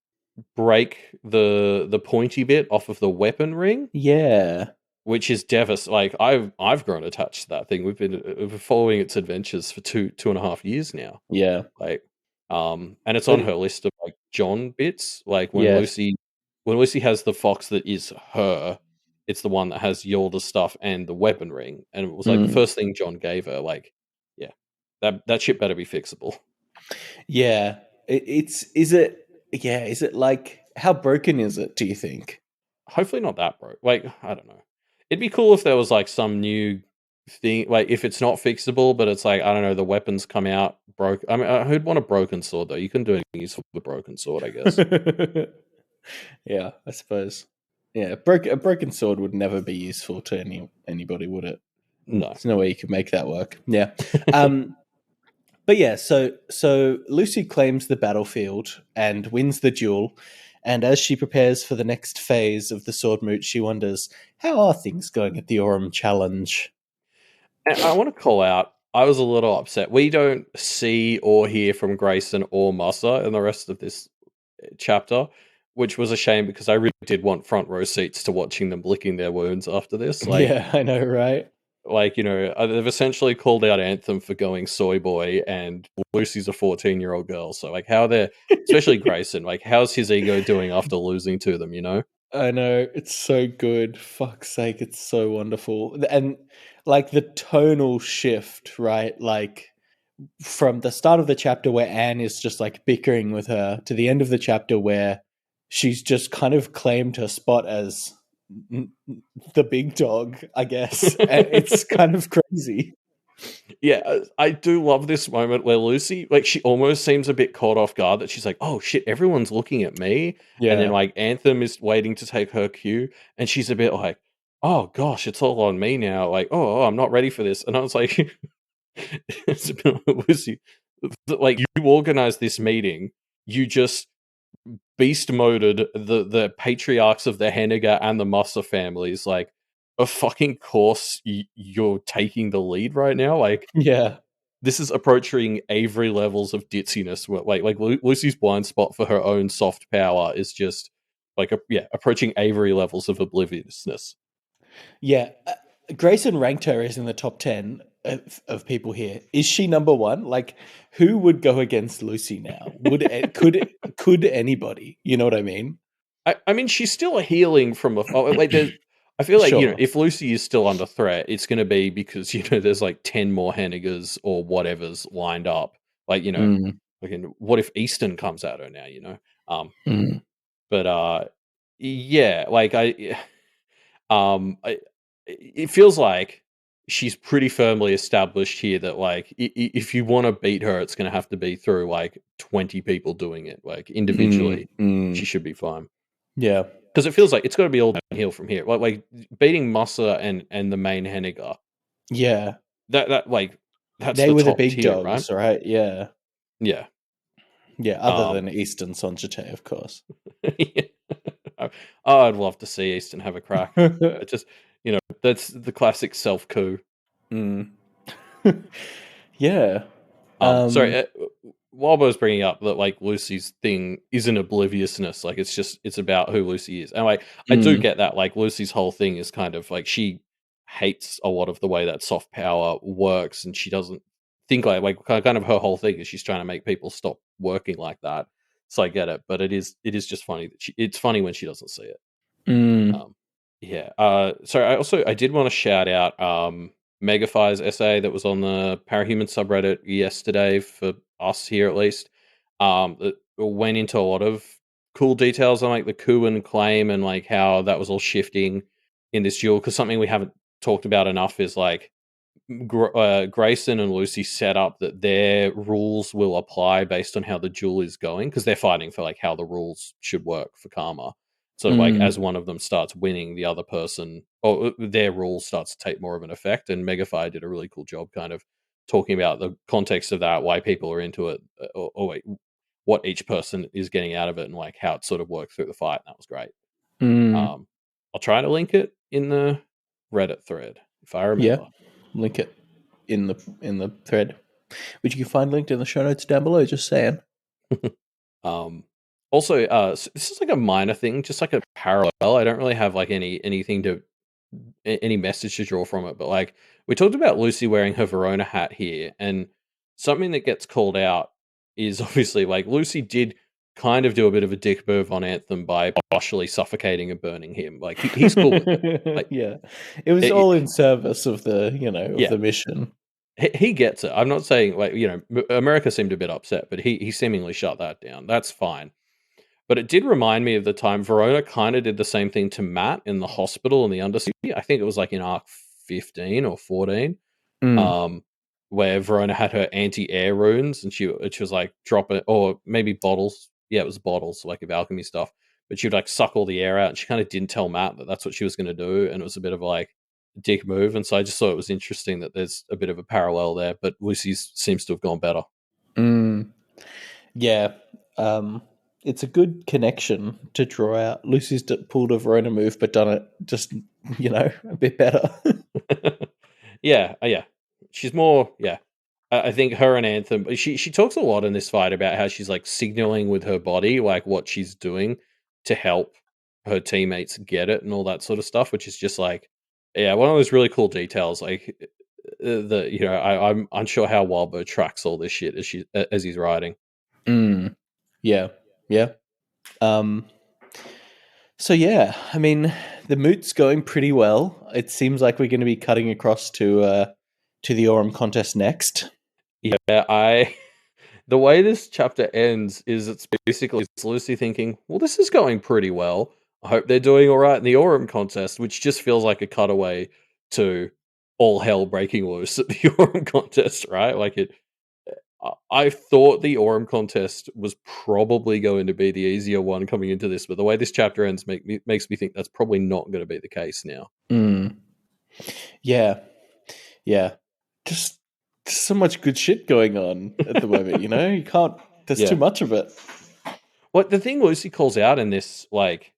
break the pointy bit off of the weapon ring, Yeah. which is devastating. Like I've grown attached to that thing. We've been following its adventures for two and a half years now. Yeah. Like, and it's on But her list of like John bits. Like yes. When Lucy has the fox that is her, it's the one that has Yorda's stuff and the weapon ring, and it was like the Mm. first thing John gave her. Like, yeah, that shit better be fixable. Yeah. It's is it yeah, is it like how broken is it, do you think? Hopefully not that broke. Like, I don't know. It'd be cool if there was like some new thing, like if it's not fixable, but it's like I don't know, the weapons come out broke. I mean, who'd want a broken sword though? You can do anything useful with a broken sword, I guess. Yeah, I suppose. Yeah, a broken sword would never be useful to anybody, would it? No. There's no way you could make that work. Yeah. Um, but yeah, so Lucy claims the battlefield and wins the duel. And as she prepares for the next phase of the sword moot, she wonders, how are things going at the Aurum Challenge? And I want to call out, I was a little upset. We don't see or hear from Grayson or Musser in the rest of this chapter, which was a shame because I really did want front row seats to watching them licking their wounds after this. Yeah, I know, right? They've essentially called out Anthem for going soy boy, and Lucy's a 14-year-old girl. So, like, how they're, especially Grayson, like, how's his ego doing after losing to them, you know? I know, it's so good. Fuck's sake, it's so wonderful. And like the tonal shift, right? Like from the start of the chapter where Anne is just like bickering with her to the end of the chapter where she's just kind of claimed her spot as the big dog, I guess. It's kind of crazy. Yeah, I do love this moment where Lucy, like, she almost seems a bit caught off guard that she's like, oh shit, everyone's looking at me. And then, Yeah. like, Anthem is waiting to take her cue, and she's a bit like, oh gosh, it's all on me now. Like, oh, I'm not ready for this. And I was like, it's a bit like, Lucy, like, you organized this meeting, you just beast moded the patriarchs of the Henniger and the Musser families. Like, a fucking course you're taking the lead right now. Like, Yeah. this is approaching Avery levels of ditziness. Lucy's blind spot for her own soft power is just like approaching Avery levels of obliviousness. Yeah. Grayson ranked her as in the top 10 of people here. Is she number one? Like, who would go against Lucy now? Could anybody? You know what I mean? I mean, she's still healing from like there's. I feel like Sure. if Lucy is still under threat, it's going to be because there's like 10 more Hennigers or whatever's lined up. Like Mm, like, what if Easton comes at her now? mm. But yeah, like it feels like she's pretty firmly established here that like if you want to beat her, it's going to have to be through like 20 people doing it. Like individually, she should be fine. Yeah. Because it feels like it's got to be all downhill from here. Like beating Musser and the main Henniger. Yeah. That like that's They the were the top big tier, dogs, right? Yeah. Yeah. Yeah, other than Easton Sonjite, of course. Oh, I'd love to see Easton have a crack. It just, that's the classic self coup. Yeah. Sorry, Walbo's bringing up that like Lucy's thing isn't obliviousness. Like it's about who Lucy is, and like I do get that. Like Lucy's whole thing is kind of like she hates a lot of the way that soft power works, and she doesn't think like kind of her whole thing is she's trying to make people stop working like that. So I get it, but it is just funny that it's funny when she doesn't see it. Yeah. Sorry, I did want to shout out Megafire's essay that was on the Parahuman subreddit yesterday for us here at least. It went into a lot of cool details on like the coup and claim and like how that was all shifting in this duel. Because something we haven't talked about enough is like Grayson and Lucy set up that their rules will apply based on how the duel is going because they're fighting for like how the rules should work for karma. So like as one of them starts winning, the other person or their rule starts to take more of an effect. And Megafire did a really cool job kind of talking about the context of that, why people are into it, or what each person is getting out of it and like how it sort of worked through the fight. And that was great. I'll try to link it in the Reddit thread if I remember. Yeah, link it in the thread, which you can find linked in the show notes down below. Just saying. Also, this is like a minor thing, just like a parallel. I don't really have like any message to draw from it, but like we talked about Lucy wearing her Verona hat here, and something that gets called out is obviously like Lucy did kind of do a bit of a dick move on Anthem by partially suffocating and burning him. Like he's cool with it. Like, yeah, it was all in service of the the mission. He gets it. I'm not saying like America seemed a bit upset, but he seemingly shut that down. That's fine. But it did remind me of the time Verona kind of did the same thing to Matt in the hospital in the Undercity. I think it was like in arc 15 or 14, where Verona had her anti-air runes and she was like drop it, or maybe bottles. Yeah, it was bottles, like of alchemy stuff. But she would like suck all the air out, and she kind of didn't tell Matt that that's what she was going to do, and it was a bit of like a dick move. And so I just thought it was interesting that there's a bit of a parallel there, but Lucy's seems to have gone better. Yeah. It's a good connection to draw out. Lucy's pulled a Verona move, but done it just, a bit better. Yeah. She's more, I think her and Anthem, she talks a lot in this fight about how she's like signaling with her body, like what she's doing to help her teammates get it and all that sort of stuff, which is just like, one of those really cool details. Like, I'm unsure how Wildbow tracks all this shit as he's riding. Yeah. So yeah, I mean, the moot's going pretty well. It seems like we're going to be cutting across to the Aurum contest next. Yeah, the way this chapter ends is it's basically Lucy thinking, well, this is going pretty well. I hope they're doing all right in the Aurum contest, which just feels like a cutaway to all hell breaking loose at the Aurum contest, right? Like I thought the Aurum contest was probably going to be the easier one coming into this, but the way this chapter ends makes me think that's probably not going to be the case now. Yeah. Just so much good shit going on at the moment, you can't. There's too much of it. Well, the thing Lucy calls out in this like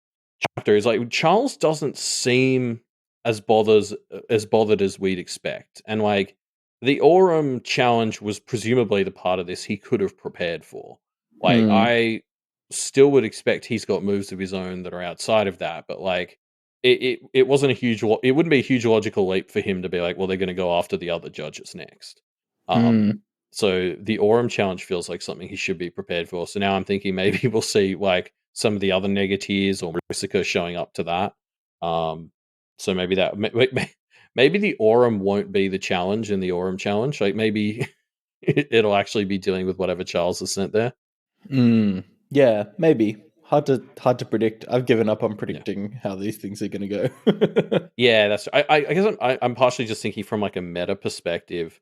chapter is like Charles doesn't seem as bothered as we'd expect, and like the Aurum challenge was presumably the part of this he could have prepared for. Like I still would expect he's got moves of his own that are outside of that, but like it wasn't a huge. It wouldn't be a huge logical leap for him to be like, well, they're going to go after the other judges next. So the Aurum challenge feels like something he should be prepared for. So now I'm thinking maybe we'll see like some of the other negatives or Marisica showing up to that. So maybe that maybe the Aurum won't be the challenge in the Aurum challenge. Like maybe it'll actually be dealing with whatever Charles has sent there. Yeah, maybe. hard to predict. I've given up on predicting how these things are going to go. Yeah, that's. I guess I'm partially just thinking from like a meta perspective.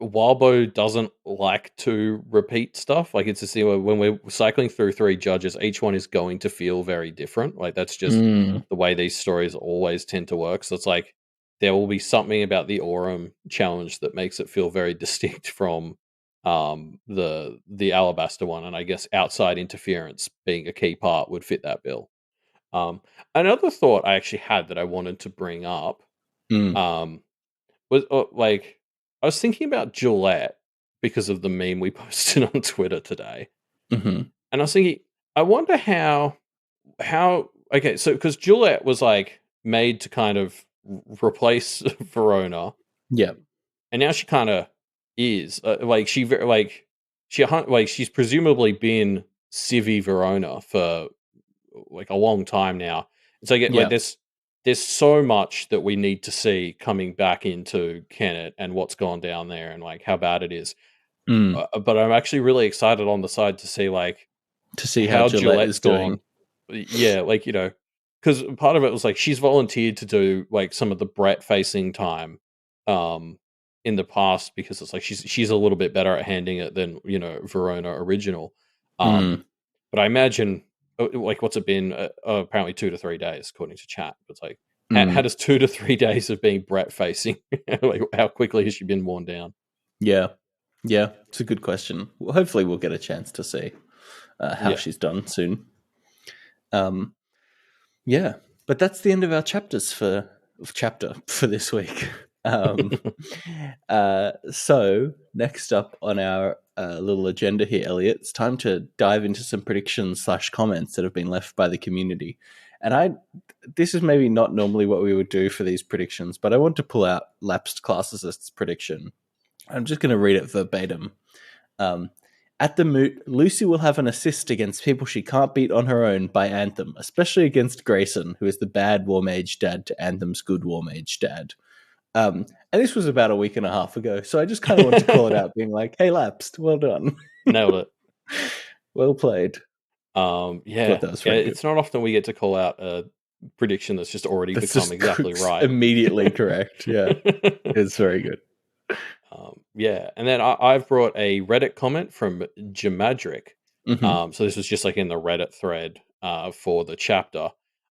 Wildbow doesn't like to repeat stuff. Like it's a thing where when we're cycling through 3 judges, each one is going to feel very different. Like that's just the way these stories always tend to work. So it's like there will be something about the Aurum challenge that makes it feel very distinct from the Alabaster one, and I guess outside interference being a key part would fit that bill. Another thought I actually had that I wanted to bring up um, was like I was thinking about Gillette because of the meme we posted on Twitter today, Mm-hmm. and I was thinking, I wonder how okay, so because Gillette was like made to kind of replace Verona, Yeah. and now she kind of is like she's presumably been Civi Verona for like a long time now. And so I get like Yeah. there's so much that we need to see coming back into Kennet and what's gone down there and like how bad it is. But I'm actually really excited on the side to see like To see how how Gillette Gillette's is doing. gone. Yeah, like because part of it was like she's volunteered to do like some of the Brett facing time in the past because it's like she's a little bit better at handing it than Verona original. Mm. But I imagine, like, what's it been? Apparently 2 to 3 days, according to chat. It's like, how does 2 to 3 days of being Brett facing, like, how quickly has she been worn down? Yeah. Yeah. It's a good question. Well, hopefully we'll get a chance to see how she's done soon. Yeah. But that's the end of our chapter for this week. So next up on our little agenda here, Elliot, it's time to dive into some predictions / comments that have been left by the community. And this is maybe not normally what we would do for these predictions, but I want to pull out Lapsed Classicist's prediction. I'm just going to read it verbatim. At the moot, Lucy will have an assist against people she can't beat on her own by Anthem, especially against Grayson, who is the bad War Mage dad to Anthem's good War Mage dad. And this was about a week and a half ago, so I just kind of want to call it out, being like, hey, Lapsed, well done. Nailed it. Well played. Yeah, it's not often we get to call out a prediction that's just already become exactly right. Immediately correct, yeah. It's very good. Yeah, and then I've brought a Reddit comment from Jamadric. Mm-hmm. So this was just like in the Reddit thread for the chapter.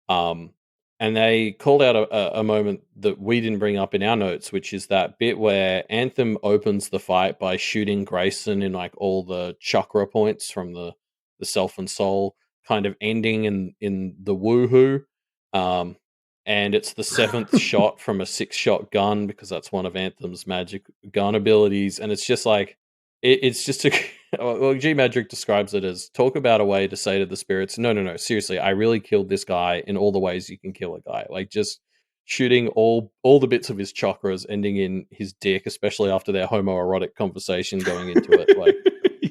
And they called out a moment that we didn't bring up in our notes, which is that bit where Anthem opens the fight by shooting Grayson in like all the chakra points from the self and soul, kind of ending in the woohoo. And it's the 7th shot from a 6-shot gun because that's one of Anthem's magic gun abilities. And it's just like, it's just well, G Magic describes it as talk about a way to say to the spirits, no, seriously, I really killed this guy in all the ways you can kill a guy. Like just shooting all the bits of his chakras, ending in his dick, especially after their homoerotic conversation going into it. Like,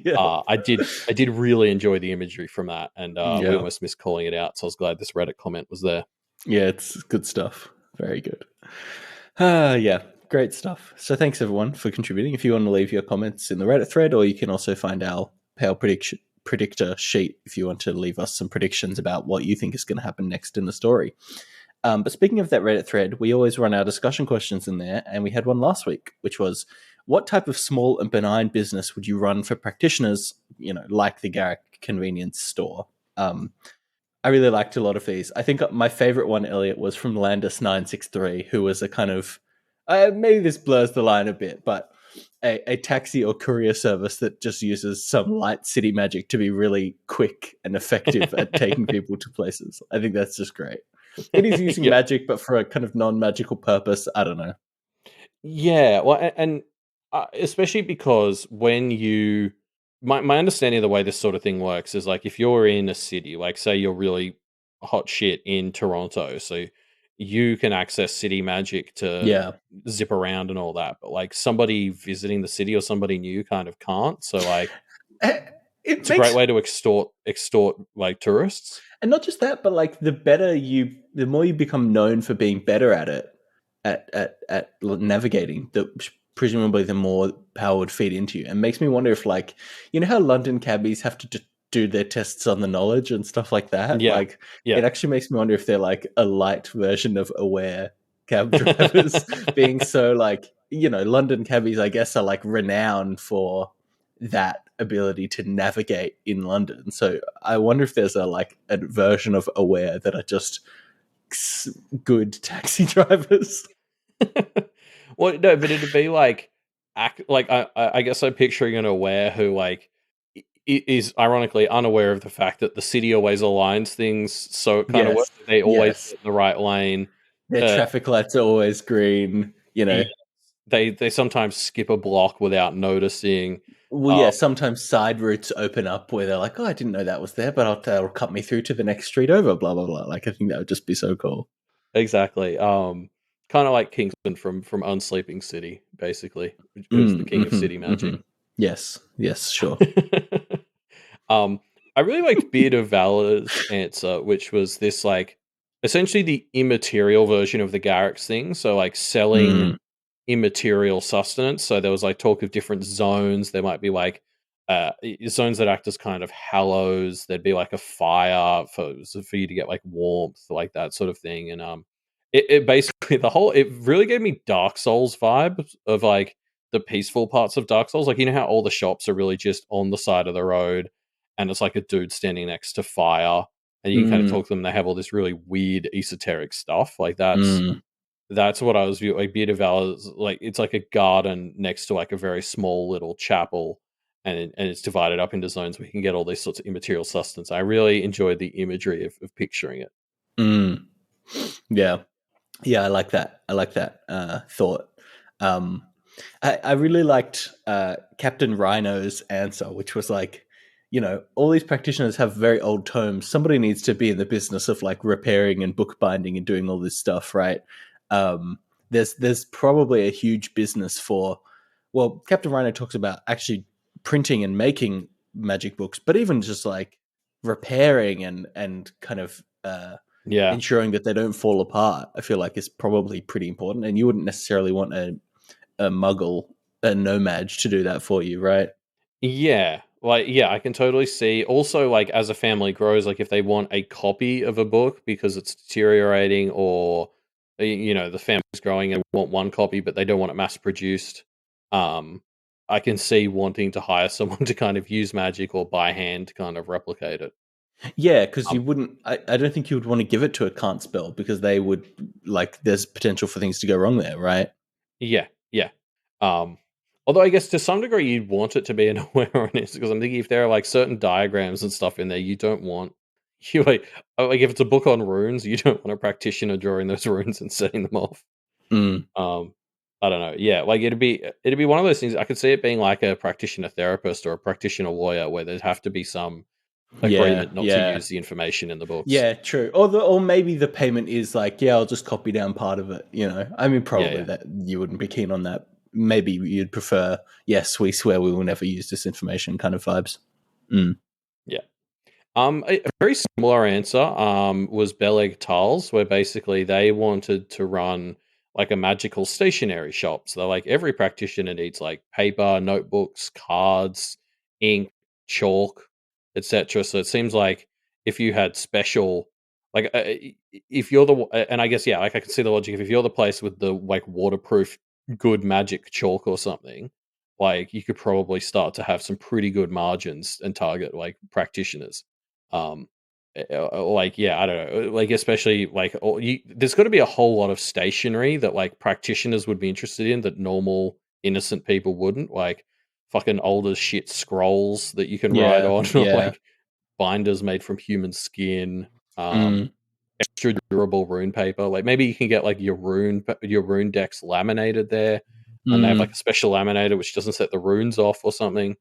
Yeah. I did really enjoy the imagery from that, and we almost missed calling it out. So I was glad this Reddit comment was there. Yeah, it's good stuff. Very good. Yeah, great stuff. So thanks everyone for contributing. If you want to leave your comments in the Reddit thread, or you can also find our Pale Predictor sheet if you want to leave us some predictions about what you think is going to happen next in the story. But speaking of that Reddit thread, we always run our discussion questions in there, and we had one last week, which was, what type of small and benign business would you run for practitioners, like the Garrick convenience store? I really liked a lot of these. I think my favorite one, Elliot, was from Landis963, who was a kind of, maybe this blurs the line a bit, but a taxi or courier service that just uses some light city magic to be really quick and effective at taking people to places. I think that's just great. It is using magic, but for a kind of non-magical purpose. I don't know. Yeah, well, and especially because when my understanding of the way this sort of thing works is like if you're in a city, like say you're really hot shit in Toronto, so you can access city magic to zip around and all that, but like somebody visiting the city or somebody new kind of can't. So like it's a great way to extort like tourists. And not just that, but like the more you become known for being better at it, at navigating, presumably the more power would feed into you. And makes me wonder if, like, how London cabbies have to do their tests on the knowledge and stuff like that. Yeah. Like, Yeah. it actually makes me wonder if they're like a light version of Aware cab drivers, being so like, London cabbies, I guess, are like renowned for that ability to navigate in London. So I wonder if there's a version of Aware that are just good taxi drivers. Well, no, but it'd be like, I guess I'm picturing an Aware who like is ironically unaware of the fact that the city always aligns things so it kind of Yes, works. They always yes. get in the right lane. Their Uh, traffic lights are always green. yeah, they sometimes skip a block without noticing. Well, yeah, sometimes side routes open up where they're like, "Oh, I didn't know that was there, but it'll cut me through to the next street over." Blah blah blah. Like, I think that would just be so cool. Exactly. Kind of like Kingsman from Unsleeping City, basically, who's the king of city magic. Yes, yes, sure. I really liked Beard of Valor's answer, which was this like essentially the immaterial version of the Garrick's thing. So like selling immaterial sustenance. So there was like talk of different zones. There might be like zones that act as kind of hallows. There'd be like a fire for you to get like warmth, like that sort of thing. And it basically it really gave me Dark Souls vibes of like the peaceful parts of Dark Souls. Like, you know how all the shops are really just on the side of the road and it's like a dude standing next to fire and you can kind of talk to them. They have all this really weird esoteric stuff. Like that's what I was viewing. Like Beard of Valor is like, it's like a garden next to like a very small little chapel, and it's divided up into zones where you can get all these sorts of immaterial sustenance. I really enjoyed the imagery of picturing it. Yeah, I like that. Thought. I really liked Captain Rhino's answer, which was like, all these practitioners have very old tomes. Somebody needs to be in the business of like repairing and bookbinding and doing all this stuff, right? There's probably a huge business for. Well, Captain Rhino talks about actually printing and making magic books, but even just like repairing and kind of ensuring that they don't fall apart, I feel like is probably pretty important. And you wouldn't necessarily want a muggle, a nomad to do that for you, right? Yeah. Like, yeah, I can totally see. Also, like, as a family grows, like, if they want a copy of a book because it's deteriorating or, the family's growing and want one copy, but they don't want it mass produced, I can see wanting to hire someone to kind of use magic or by hand to kind of replicate it. Yeah, because you wouldn't, I don't think you would want to give it to a can't spell because they would, like, there's potential for things to go wrong there, right? Yeah, yeah. Although I guess to some degree you'd want it to be an awareness because I'm thinking if there are like certain diagrams and stuff in there, you don't want like if it's a book on runes, you don't want a practitioner drawing those runes and setting them off. I don't know. Yeah, like it'd be one of those things. I could see it being like a practitioner therapist or a practitioner lawyer where there'd have to be some agreement not to use the information in the books. Yeah, true. Or maybe the payment is like, yeah, I'll just copy down part of it. I mean, probably that you wouldn't be keen on that. Maybe you'd prefer, yes, we swear we will never use this information kind of vibes. Yeah. A very similar answer was Beleg Tiles, where basically they wanted to run like a magical stationery shop. So like every practitioner needs like paper, notebooks, cards, ink, chalk, etc. So it seems like if you had special, like if you're and I guess like I can see the logic. If you're the place with the like waterproof good magic chalk or something, like you could probably start to have some pretty good margins and target like practitioners. Like I don't know, like especially like there's got to be a whole lot of stationery that like practitioners would be interested in that normal innocent people wouldn't, like fucking old as shit scrolls that you can write on, or like binders made from human skin, extra durable rune paper. Like maybe you can get like your rune decks laminated there, and they have like a special laminator which doesn't set the runes off or something.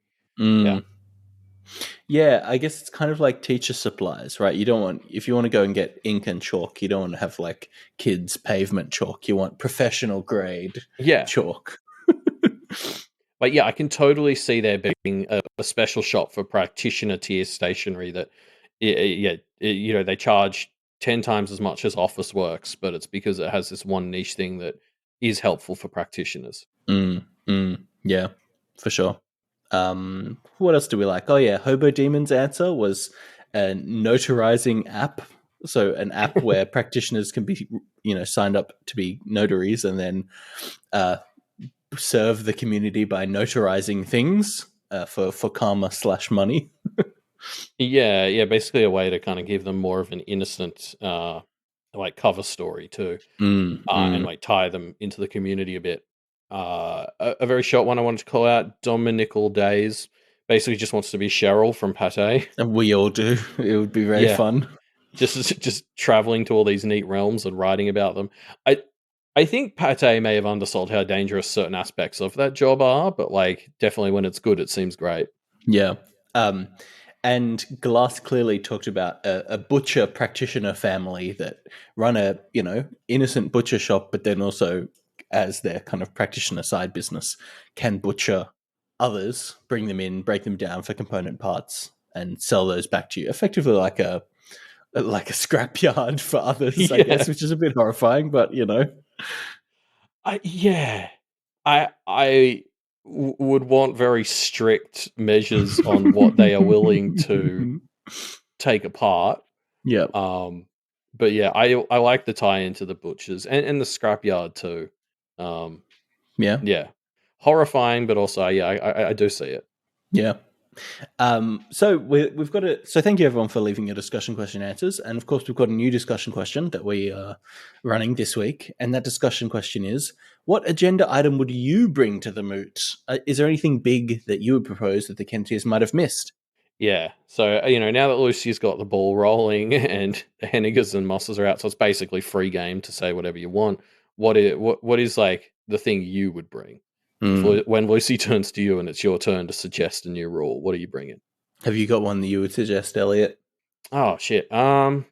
Yeah, I guess it's kind of like teacher supplies, right? You don't want, if you want to go and get ink and chalk, you don't want to have like kids' pavement chalk. You want professional grade chalk. But I can totally see there being a special shop for practitioner tier stationery that, they charge 10 times as much as Office Works, but it's because it has this one niche thing that is helpful for practitioners. Yeah, for sure. What else do we like? Oh yeah, Hobo Demon's answer was a notarizing app. So an app where practitioners can be, signed up to be notaries and then serve the community by notarizing things for karma/money. Yeah, basically a way to kind of give them more of an innocent like cover story too, and like tie them into the community a bit. A very short one I wanted to call out: Dominical Days. Basically, just wants to be Cheryl from Pate. And we all do. It would be very Yeah, fun. just traveling to all these neat realms and writing about them. I think Pate may have undersold how dangerous certain aspects of that job are, but like definitely when it's good, it seems great. Yeah. And Glass clearly talked about a butcher practitioner family that run a, innocent butcher shop, but then also, as their kind of practitioner side business, can butcher others, bring them in, break them down for component parts, and sell those back to you. Effectively like a scrapyard for others, I guess, which is a bit horrifying, but Yeah, would want very strict measures on what they are willing to take apart. Yeah. But yeah, I like the tie into the butchers and the scrapyard too. Yeah. Yeah, horrifying, but also I do see it. Yeah. So we've got a. So thank you everyone for leaving your discussion question answers, and of course we've got a new discussion question that we are running this week, and that discussion question is: what agenda item would you bring to the moot? Is there anything big that you would propose that the Kentiers might have missed? Yeah, so now that Lucy's got the ball rolling and the Hennigers and Mosses are out, so it's basically free game to say whatever you want. What is like the thing you would bring? When Lucy turns to you and it's your turn to suggest a new rule, what are you bringing? Have you got one that you would suggest, Elliot? Oh shit. Because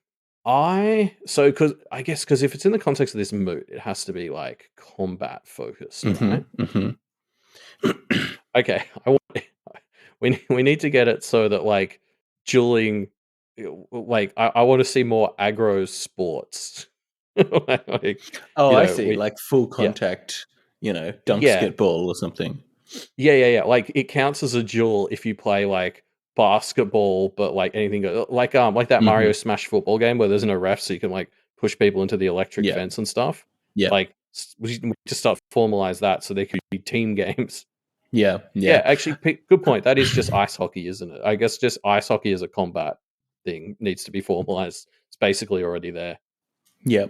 if it's in the context of this moot, it has to be like combat focused, right? Okay, we need to get it so that like dueling, like I want to see more aggro sports. I see. Like full Yeah, contact, dunk yeah, skitball or something. yeah. Like it counts as a duel if you play like basketball, but like anything like that Mario Smash football game where there's no ref, so you can like push people into the electric Yeah. fence and stuff. Yeah. Like we need to start formalize that so there could be team games. Yeah. Yeah, actually, good point. That is just ice hockey, isn't it? I guess just ice hockey as a combat thing needs to be formalized. It's basically already there. Yeah.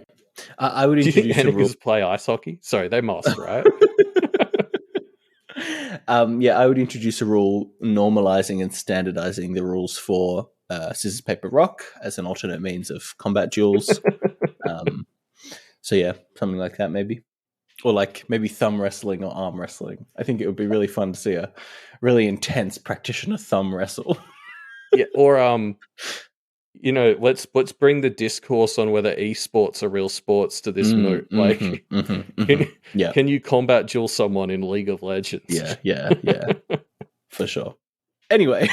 I would Do you think introduce a rule. Hennigers play ice hockey? Sorry, they must, right? I would introduce a rule normalizing and standardizing the rules for scissors, paper, rock as an alternate means of combat duels. So yeah, something like that maybe. Or like maybe thumb wrestling or arm wrestling. I think it would be really fun to see a really intense practitioner thumb wrestle. Yeah, or let's bring the discourse on whether esports are real sports to this moot. Like, can you combat duel someone in League of Legends? Yeah, for sure. Anyway,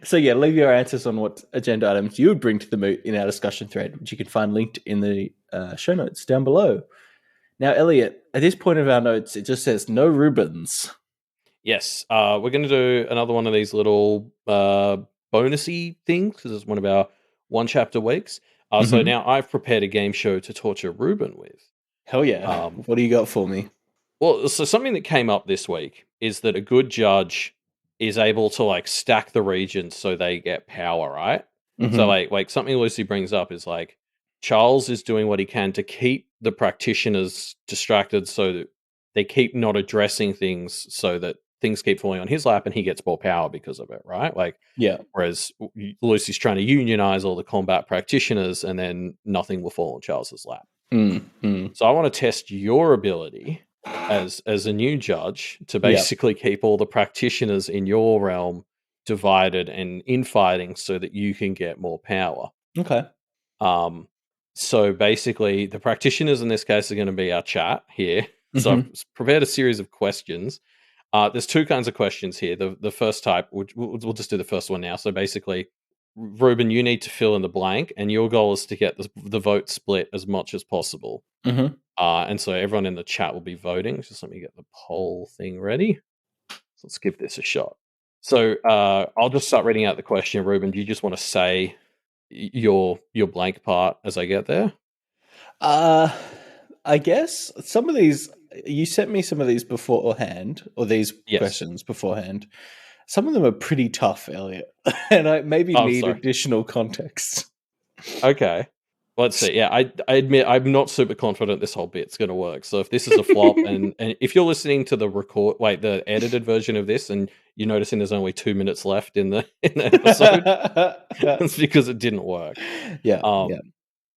so yeah, leave your answers on what agenda items you would bring to the moot in our discussion thread, which you can find linked in the show notes down below. Now, Elliot, at this point of our notes, it just says no Rubens. Yes, we're going to do another one of these little bonusy things because it's one of our one chapter weeks. So now I've prepared a game show to torture Ruben with. Hell yeah! What do you got for me? Well, so something that came up this week is that a good judge is able to like stack the regions so they get power, right? So like something Lucy brings up is like Charles is doing what he can to keep the practitioners distracted so that they keep not addressing things so that things keep falling on his lap and he gets more power because of it, right? Like, yeah. Whereas Lucy's trying to unionize all the combat practitioners and then nothing will fall on Charles's lap. So I want to test your ability as a new judge to basically keep all the practitioners in your realm divided and infighting so that you can get more power. Okay. So basically, the practitioners in this case are going to be our chat here. So I've prepared a series of questions. There's two kinds of questions here. The first type, which we'll just do the first one now. So basically, Ruben, you need to fill in the blank, and your goal is to get the vote split as much as possible. And so everyone in the chat will be voting. Just let me get the poll thing ready. let's give this a shot. So I'll just start reading out the question. Ruben, do you just want to say your blank part as I get there? I guess some of these, you sent me some of these beforehand, or these questions beforehand. Some of them are pretty tough, Elliot, and I maybe need additional context. Okay. Let's see. Yeah, I admit I'm not super confident this whole bit's going to work. So if this is a flop, and if you're listening to the edited version of this, and you're noticing there's only 2 minutes left in the episode, it's because it didn't work. Yeah.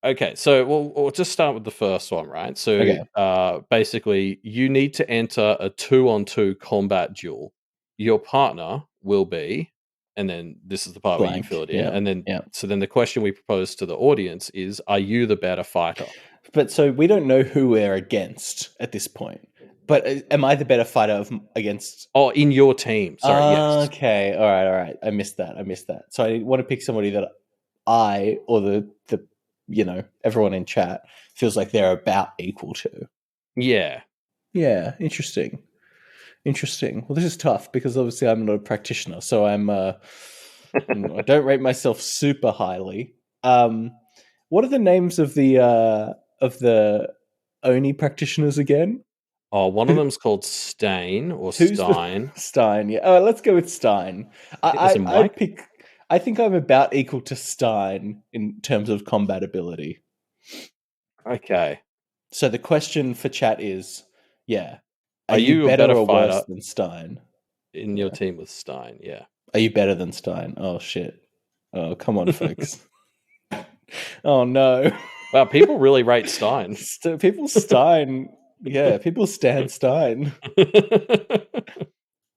Okay, so we'll just start with the first one, right? So basically, you need to enter a 2-on-2 combat duel. Your partner will be, and then this is the part where you fill it in. And then, so then the question we propose to the audience is, are you the better fighter? But so we don't know who we're against at this point. But am I the better fighter against? Oh, in your team. Sorry, yes. Okay, all right. I missed that. So I want to pick somebody that I, or the everyone in chat feels like they're about equal to. Yeah. Yeah, interesting. Well, this is tough because obviously I'm not a practitioner, so I'm I don't rate myself super highly. What are the names of the Oni practitioners again? Oh, one of them's called Stain or Stein. Stein, yeah. Oh, let's go with Stein. I think I'm about equal to Stein in terms of combat ability. Okay. So the question for chat is, are you better or worse than Stein? In your team with Stein, yeah. Are you better than Stein? Oh, shit. Oh, come on, folks. Oh, no. Wow, people really rate Stein. People stand Stein.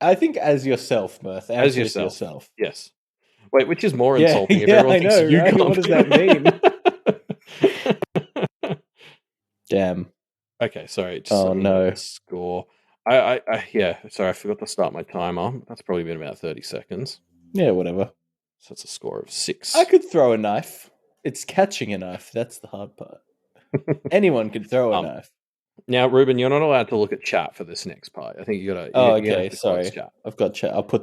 I think as yourself, Mirth. As yourself. Yes. Wait, which is more insulting if everyone thinks you right? What does that mean? Damn. Okay, sorry. No. Score. Sorry, I forgot to start my timer. That's probably been about 30 seconds. Yeah, whatever. So it's a score of 6. I could throw a knife. It's catching a knife. That's the hard part. Anyone could throw a knife. Now, Ruben, you're not allowed to look at chat for this next part. I think you got to. Okay. Sorry. Chat. I've got chat. I'll put.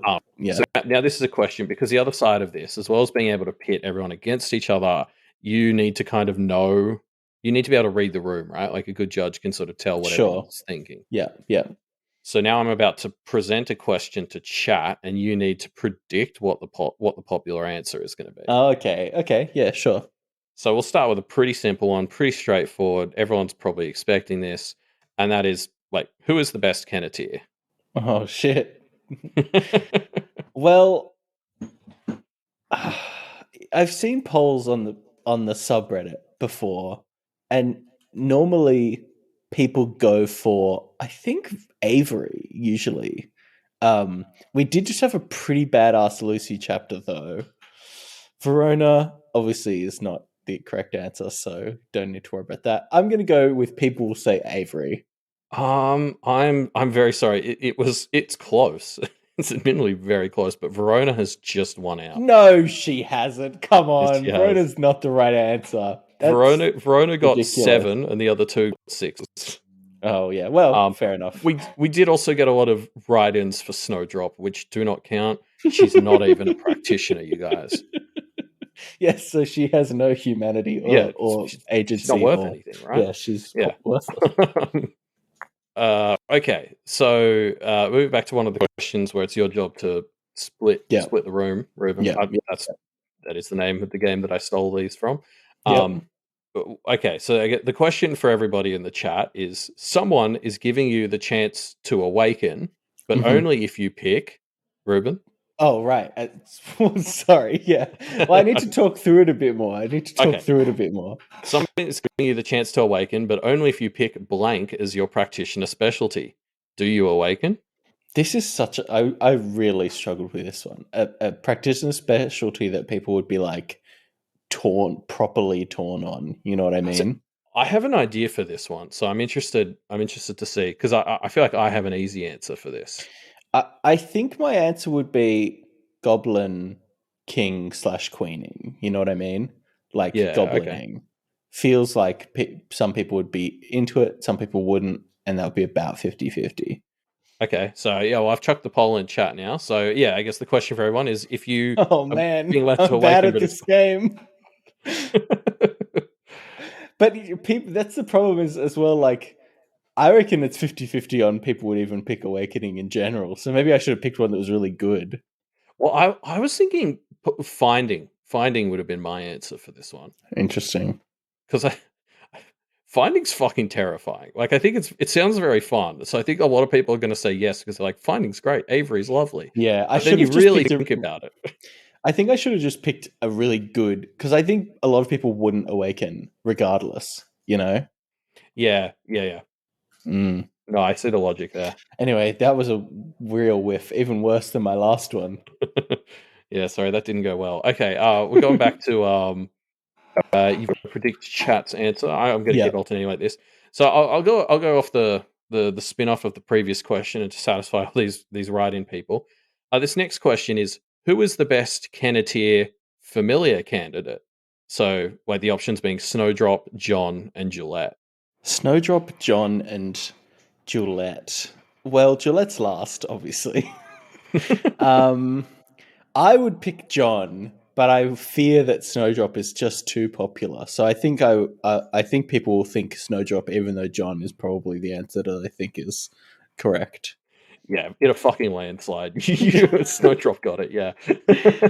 So now this is a question, because the other side of this, as well as being able to pit everyone against each other, you need to kind of know. You need to be able to read the room, right? Like a good judge can sort of tell what everyone's thinking. Yeah. So now I'm about to present a question to chat, and you need to predict what the popular answer is going to be. Okay. Yeah, sure. So we'll start with a pretty simple one, pretty straightforward. Everyone's probably expecting this, and that is, like, who is the best Kenneteer? Oh, shit. Well, I've seen polls on the subreddit before, and normally people go for, I think, Avery, usually. We did just have a pretty badass Lucy chapter, though. Verona, obviously, is not the correct answer, so don't need to worry about that. I'm going to go with people will say Avery. I'm very sorry. It's close. It's admittedly very close, but Verona has just won out. No, she hasn't. Come on, Verona's not the right answer. Verona got ridiculous. 7, and the other 2 got 6. Oh yeah, well, fair enough. We did also get a lot of write-ins for Snowdrop, which do not count. She's not even a practitioner, you guys. Yes, so she has no humanity or agency. She's not worth anything, right? Yeah, she's worthless. Okay, so moving back to one of the questions where it's your job to split the room, Ruben. That is the name of the game that I stole these from. Okay, so the question for everybody in the chat is: someone is giving you the chance to awaken, but only if you pick Ruben. Oh, right. Sorry, yeah. Well, I need to talk through it a bit more. Someone is giving you the chance to awaken, but only if you pick blank as your practitioner specialty. Do you awaken? This is such a... I really struggled with this one. A practitioner specialty that people would be like properly torn on. You know what I mean? So I have an idea for this one, so I'm interested to see, because I feel like I have an easy answer for this. I think my answer would be Goblin King / Queening. You know what I mean? Like goblining. Okay. Feels like some people would be into it, some people wouldn't, and that would be about 50-50. Okay, so yeah, well, I've chucked the poll in chat now. So yeah, I guess the question for everyone is if you Oh are man, being left to I'm bad awaken, at but this game. But people, that's the problem is as well. Like, I reckon it's 50-50 on people would even pick Awakening in general. So maybe I should have picked one that was really good. well, I was thinking finding would have been my answer for this one Interesting. because finding's fucking terrifying. Like I think it sounds very fun, so I think a lot of people are going to say yes because they're like finding's great, Avery's lovely, Yeah, I but then should you have just really picked think about it. I think I should have just picked a really good because I think a lot of people wouldn't awaken regardless. You know. Yeah, yeah, yeah. Mm. No, I see the logic there. Anyway, that was a real whiff, even worse than my last one. Yeah, sorry, that didn't go well. Okay, we're going back to you've got to predict chat's answer. I'm going to Yeah. keep alternating like this. So I'll go off the spin off of the previous question and to satisfy all these write-in people. This next question is who is the best Kenneteer familiar candidate? So like the options being Snowdrop, John, and Gillette. Snowdrop, John, and Gillette. Well, Gillette's last, obviously. um, I would pick John, but I fear that Snowdrop is just too popular. So I think people will think Snowdrop, even though John is probably the answer that I think is correct. Yeah, in a fucking landslide. Snowdrop got it. Yeah. Yeah.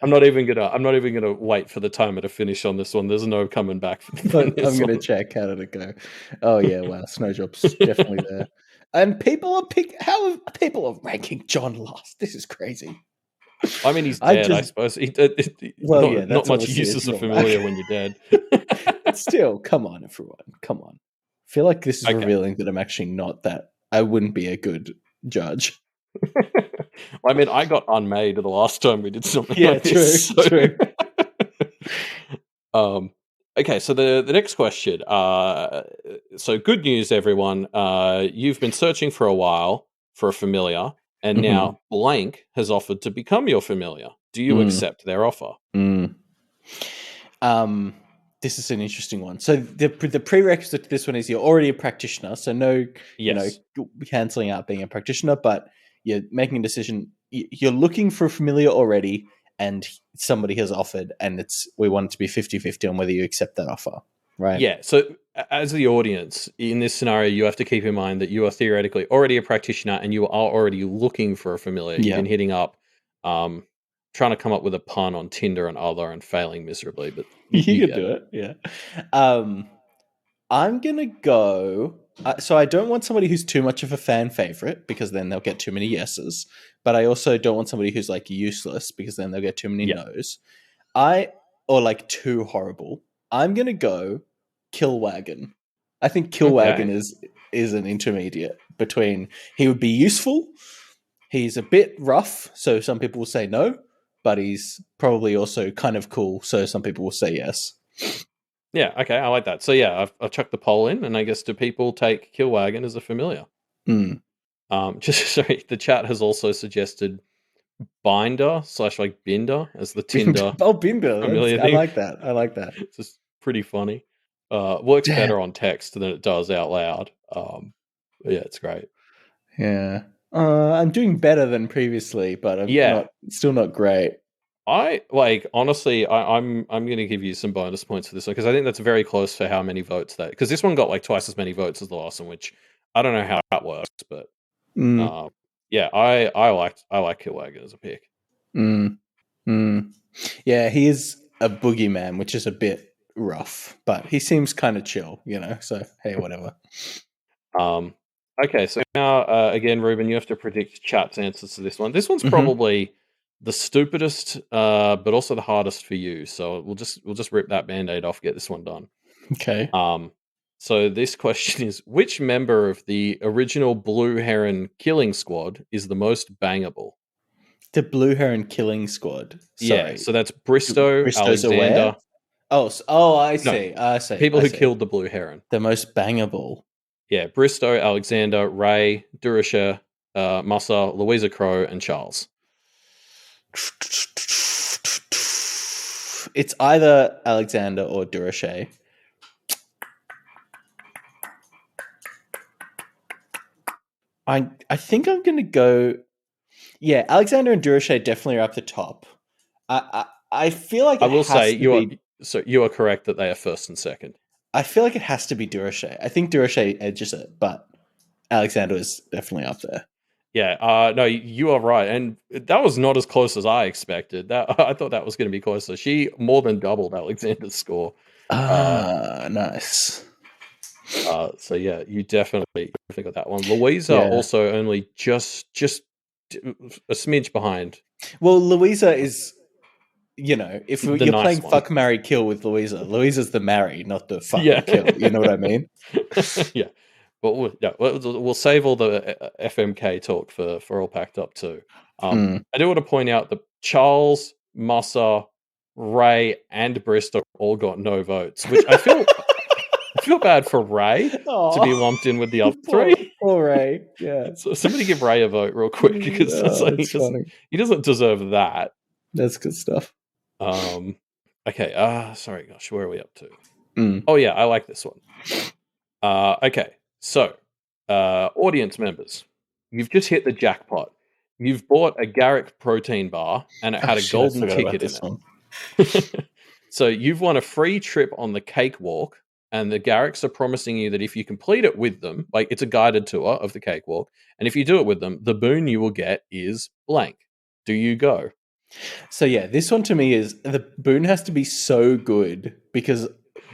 I'm not even gonna wait for the timer to finish on this one. There's no coming back from But I'm this gonna one. check how did it go. Oh yeah, wow, Snowdrop's definitely there. And people are ranking John last. This is crazy. I mean, he's I dead. I just suppose well, yeah, not that's much obviously a use as a drawback. familiar when you're dead. But still, come on, everyone, come on. I feel like this is Okay. revealing that I'm actually not that. I wouldn't be a good judge. I mean, I got unmade the last time we did something Yeah, like this. So. true. um. Okay, so the next question. So good news, everyone. You've been searching for a while for a familiar, and Mm-hmm. now blank has offered to become your familiar. Do you accept their offer? Mm. This is an interesting one. So the prerequisite to this one is you're already a practitioner, so no, Yes. canceling out being a practitioner, but you're making a decision. You're looking for a familiar already, and somebody has offered, and we want it to be 50-50 on whether you accept that offer, right? Yeah. So as the audience in this scenario, you have to keep in mind that you are theoretically already a practitioner and you are already looking for a familiar. You've Yeah. been hitting up, trying to come up with a pun on Tinder and other and failing miserably, but You you could get do it. it. Yeah. I'm gonna go. So I don't want somebody who's too much of a fan favorite because then they'll get too many yeses. But I also don't want somebody who's like useless because then they'll get too many Yeah. nos. Or like too horrible. I'm gonna go Killwagon. I think Killwagon Okay. is an intermediate between he would be useful. He's a bit rough, so some people will say no, but he's probably also kind of cool, so some people will say yes. Yeah. Okay. I like that. So yeah, I've chucked the poll in, and I guess do people take Killwagon as a familiar? Mm. Just sorry. The chat has also suggested Binder / like Binder as the Tinder Oh, Binder. familiar I thing. like that. I like that. It's just pretty funny. Works Damn. better on text than it does out loud. Yeah, it's great. Yeah. I'm doing better than previously, but I'm Yeah, still not great. I like honestly. I'm going to give you some bonus points for this one because I think that's very close for how many votes that because this one got like twice as many votes as the last one, which I don't know how that works, but Mm, yeah, I like Killwagon as a pick. mm, mm. Yeah, he is a boogeyman, which is a bit rough, but he seems kind of chill, so hey, whatever. Um, okay, so now again, Ruben, you have to predict chat's answers to this one. This one's Mm-hmm. probably the stupidest, but also the hardest for you. So we'll just rip that band-aid off, get this one done. Okay. So this question is: which member of the original Blue Heron killing squad is the most bangable? The Blue Heron Killing Squad. Yeah, Sorry. so that's Bristow, Bristow's aware? Alexander. Oh, I No, see. I see. people I who see. killed the Blue Heron. The most bangable. Yeah, Bristow, Alexander, Ray, Durasher, Musser, Louisa Crow, and Charles. It's either Alexander or Durachet. I think I'm going to go. Yeah, Alexander and Durachet definitely are up the top. I feel like I it will say has to be. you are correct that they are first and second. I feel like it has to be Durachet. I think Durachet edges it, but Alexander is definitely up there. Yeah, no, you are right, and that was not as close as I expected. That I thought that was going to be closer. She more than doubled Alexander's score. Nice. So yeah, you definitely got that one. Louisa Yeah. also only just a smidge behind Well, Louisa is, if the you're nice playing one. fuck, marry, kill with Louisa, Louisa's the marry, not the fuck Yeah, or kill. You know what I mean? yeah. But we'll save all the FMK talk for all packed up too. I do want to point out that Charles, Musser, Ray, and Bristol all got no votes, which I feel bad for Ray to be lumped in with the other three. Poor Ray. Yeah. So somebody give Ray a vote real quick because it's like That's funny. he doesn't deserve that. That's good stuff. Okay. Sorry, gosh, where are we up to? Mm. Oh yeah, I like this one. Okay. So, audience members, you've just hit the jackpot. You've bought a Garrick protein bar and it had a Shit, I golden forgot about ticket in this it. one. So you've won a free trip on the cakewalk, and the Garricks are promising you that if you complete it with them, like it's a guided tour of the cakewalk, and if you do it with them, the boon you will get is blank. Do you go? So yeah, this one to me is the boon has to be so good because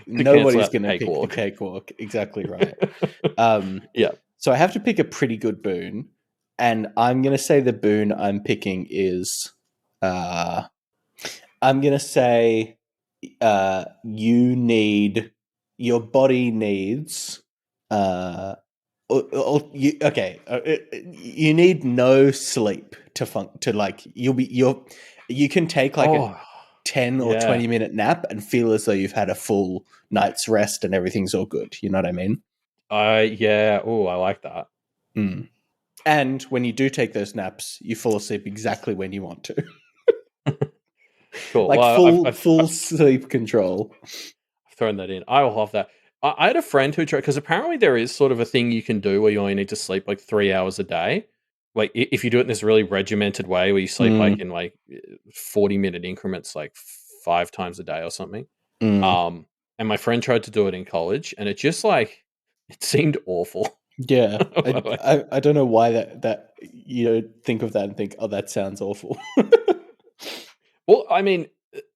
To nobody's cancel going out to the pick the cakewalk. cakewalk. Exactly right. Yeah. So I have to pick a pretty good boon, and I'm going to say the boon I'm picking is, I'm going to say, your body needs, you need no sleep you can take like a Oh, 10 or yeah. 20-minute nap and feel as though you've had a full night's rest and everything's all good. You know what I mean? Yeah. Oh, I like that. Mm. And when you do take those naps, you fall asleep exactly when you want to. Cool. Like Well, full sleep control. I've thrown that in. I will have that. I had a friend who tried, because apparently there is sort of a thing you can do where you only need to sleep like 3 hours a day. Like if you do it in this really regimented way where you sleep like in like 40-minute increments, like 5 times a day or something. And my friend tried to do it in college, and it just like it seemed awful. Yeah, I don't know why that you think of that and think, oh, that sounds awful. Well, I mean,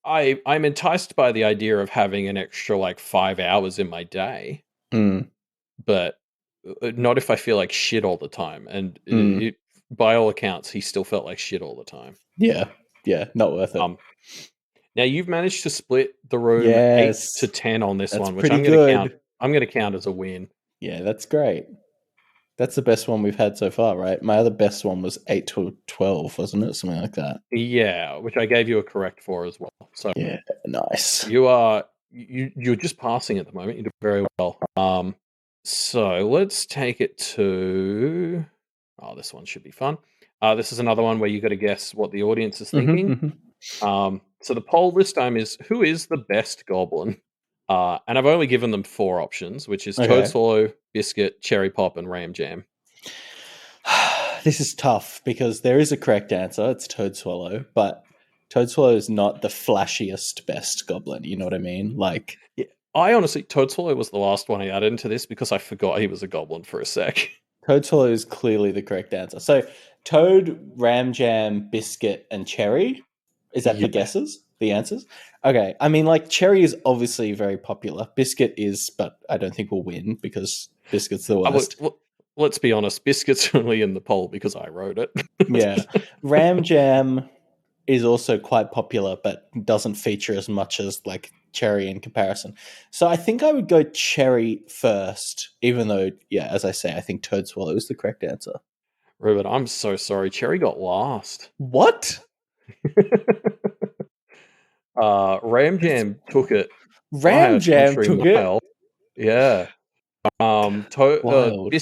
I'm enticed by the idea of having an extra like 5 hours in my day, but not if I feel like shit all the time. And by all accounts, he still felt like shit all the time. Yeah, not worth it. Now you've managed to split the room 8 to 10 on this one, which I'm going to count. I'm going to count as a win. Yeah, that's great. That's the best one we've had so far, right? My other best one was 8 to 12, wasn't it? Something like that. Yeah, which I gave you a correct for as well. So yeah, nice. You're just passing at the moment. You did very well. So let's take it to. Oh, this one should be fun. This is another one where you got to guess what the audience is thinking. So the poll this time is who is the best goblin? And I've only given them 4 options, which is Toad Swallow, Biscuit, Cherry Pop, and Ram Jam. This is tough because there is a correct answer. It's Toad Swallow, but Toad Swallow is not the flashiest best goblin. You know what I mean? Like, yeah, I honestly, Toad Swallow was the last one I added into this because I forgot he was a goblin for a sec. Toad Swallow is clearly the correct answer. So Toad, Ram Jam, Biscuit, and Cherry. Is that the guesses? The answers? Okay. I mean, like, Cherry is obviously very popular. Biscuit is, but I don't think we'll win because Biscuit's the worst. Let's be honest, Biscuit's only in the poll because I wrote it. Yeah. Ram Jam is also quite popular, but doesn't feature as much as, like, Cherry in comparison. So I think I would go Cherry first, even though, yeah, as I say, I think Toad Swallow is the correct answer. Ruben, I'm so sorry. Cherry got last. What? Ram Jam took it. Ram Jam took it? Yeah. Wild.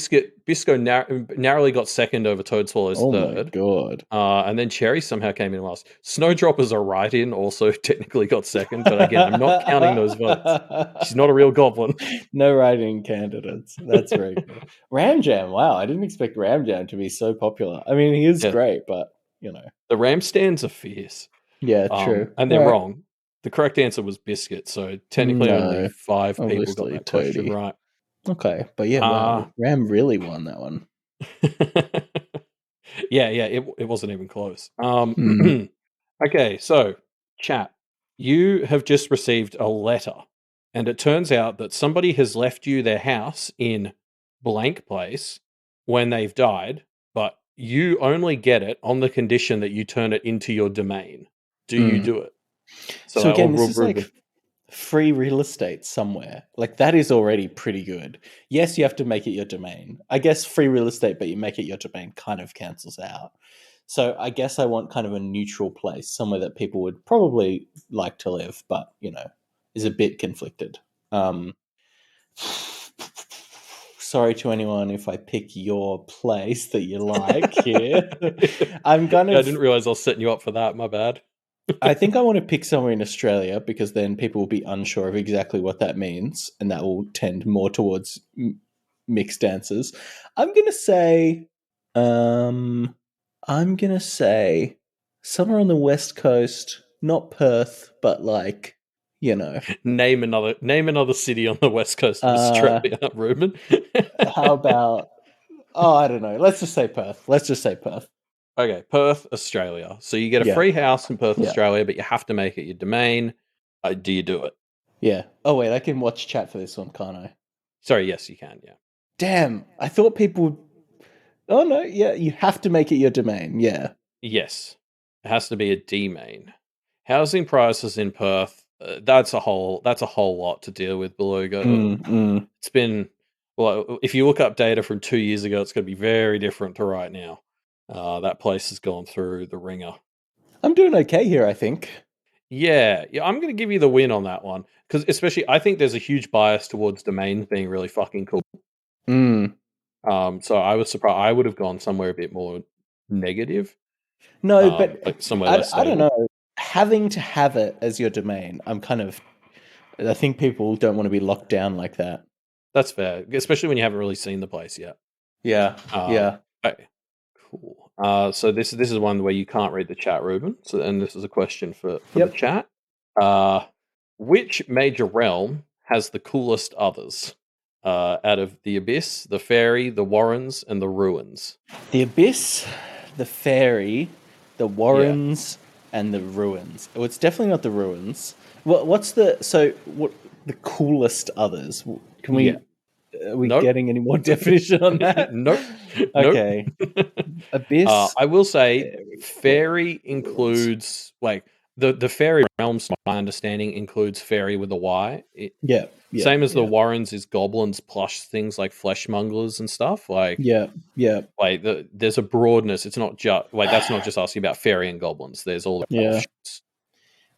Bisco narrowly got second over Toad Swallow's Oh my third. god. And then Cherry somehow came in last. Snowdropper's a write-in, also technically got second, but again, I'm not counting those votes. She's not a real goblin. No writing candidates. That's very cool. Ram Jam. Wow, I didn't expect Ram Jam to be so popular. I mean, he is great, but you know. The Ram stands are fierce. Yeah, true. And they're wrong. The correct answer was Biscuit, so technically only 5 people got that question right. Okay, but yeah, wow, Ram really won that one. yeah, it wasn't even close. Okay, so chat, you have just received a letter, and it turns out that somebody has left you their house in blank place when they've died, but you only get it on the condition that you turn it into your domain. Do you do it? So again, this is like free real estate somewhere. Like that is already pretty good. Yes, you have to make it your domain. I guess free real estate, but you make it your domain kind of cancels out. So I guess I want kind of a neutral place, somewhere that people would probably like to live, but you know, is a bit conflicted. Sorry to anyone if I pick your place that you like here. I'm gonna. I didn't realize I was setting you up for that. My bad. I think I want to pick somewhere in Australia because then people will be unsure of exactly what that means, and that will tend more towards mixed answers. I'm gonna say somewhere on the West Coast, not Perth, but like, you know. Name another city on the West Coast of Australia, Ruben. How about I don't know. Let's just say Perth. Okay, Perth, Australia. So you get a free house in Perth, Australia, but you have to make it your domain. Do you do it? Yeah. Oh, wait, I can watch chat for this one, can't I? Sorry, yes, you can, yeah. Damn, I thought people would... Oh, no, yeah, you have to make it your domain, yeah. Yes, it has to be a domain. Housing prices in Perth, that's a whole lot to deal with, Beluga. It's been... Well, if you look up data from 2 years ago, it's going to be very different to right now. That place has gone through the ringer. I'm doing okay here, I think. Yeah, I'm going to give you the win on that one. Because especially, I think there's a huge bias towards domains being really fucking cool. So I was surprised. I would have gone somewhere a bit more negative. No, but like somewhere less stable. I don't know. Having to have it as your domain, I think people don't want to be locked down like that. That's fair, especially when you haven't really seen the place yet. Yeah, yeah. Okay, cool. So this is one where you can't read the chat, Ruben. So, and this is a question for the chat. Which major realm has the coolest others? Out of the Abyss, the Fairy, the Warrens, and the Ruins. The Abyss, the Fairy, the Warrens, and the Ruins. Oh, it's definitely not the Ruins. What's the coolest others? Can we? Are we getting any more definition on that? Nope. Okay. Abyss. I will say, Fairy includes like the Fairy realms. My understanding includes Fairy with a Y. Same as the Warrens is goblins plus things like fleshmonglers and stuff. Like like there's a broadness. It's not just like that's not just asking about fairy and goblins. There's all the options.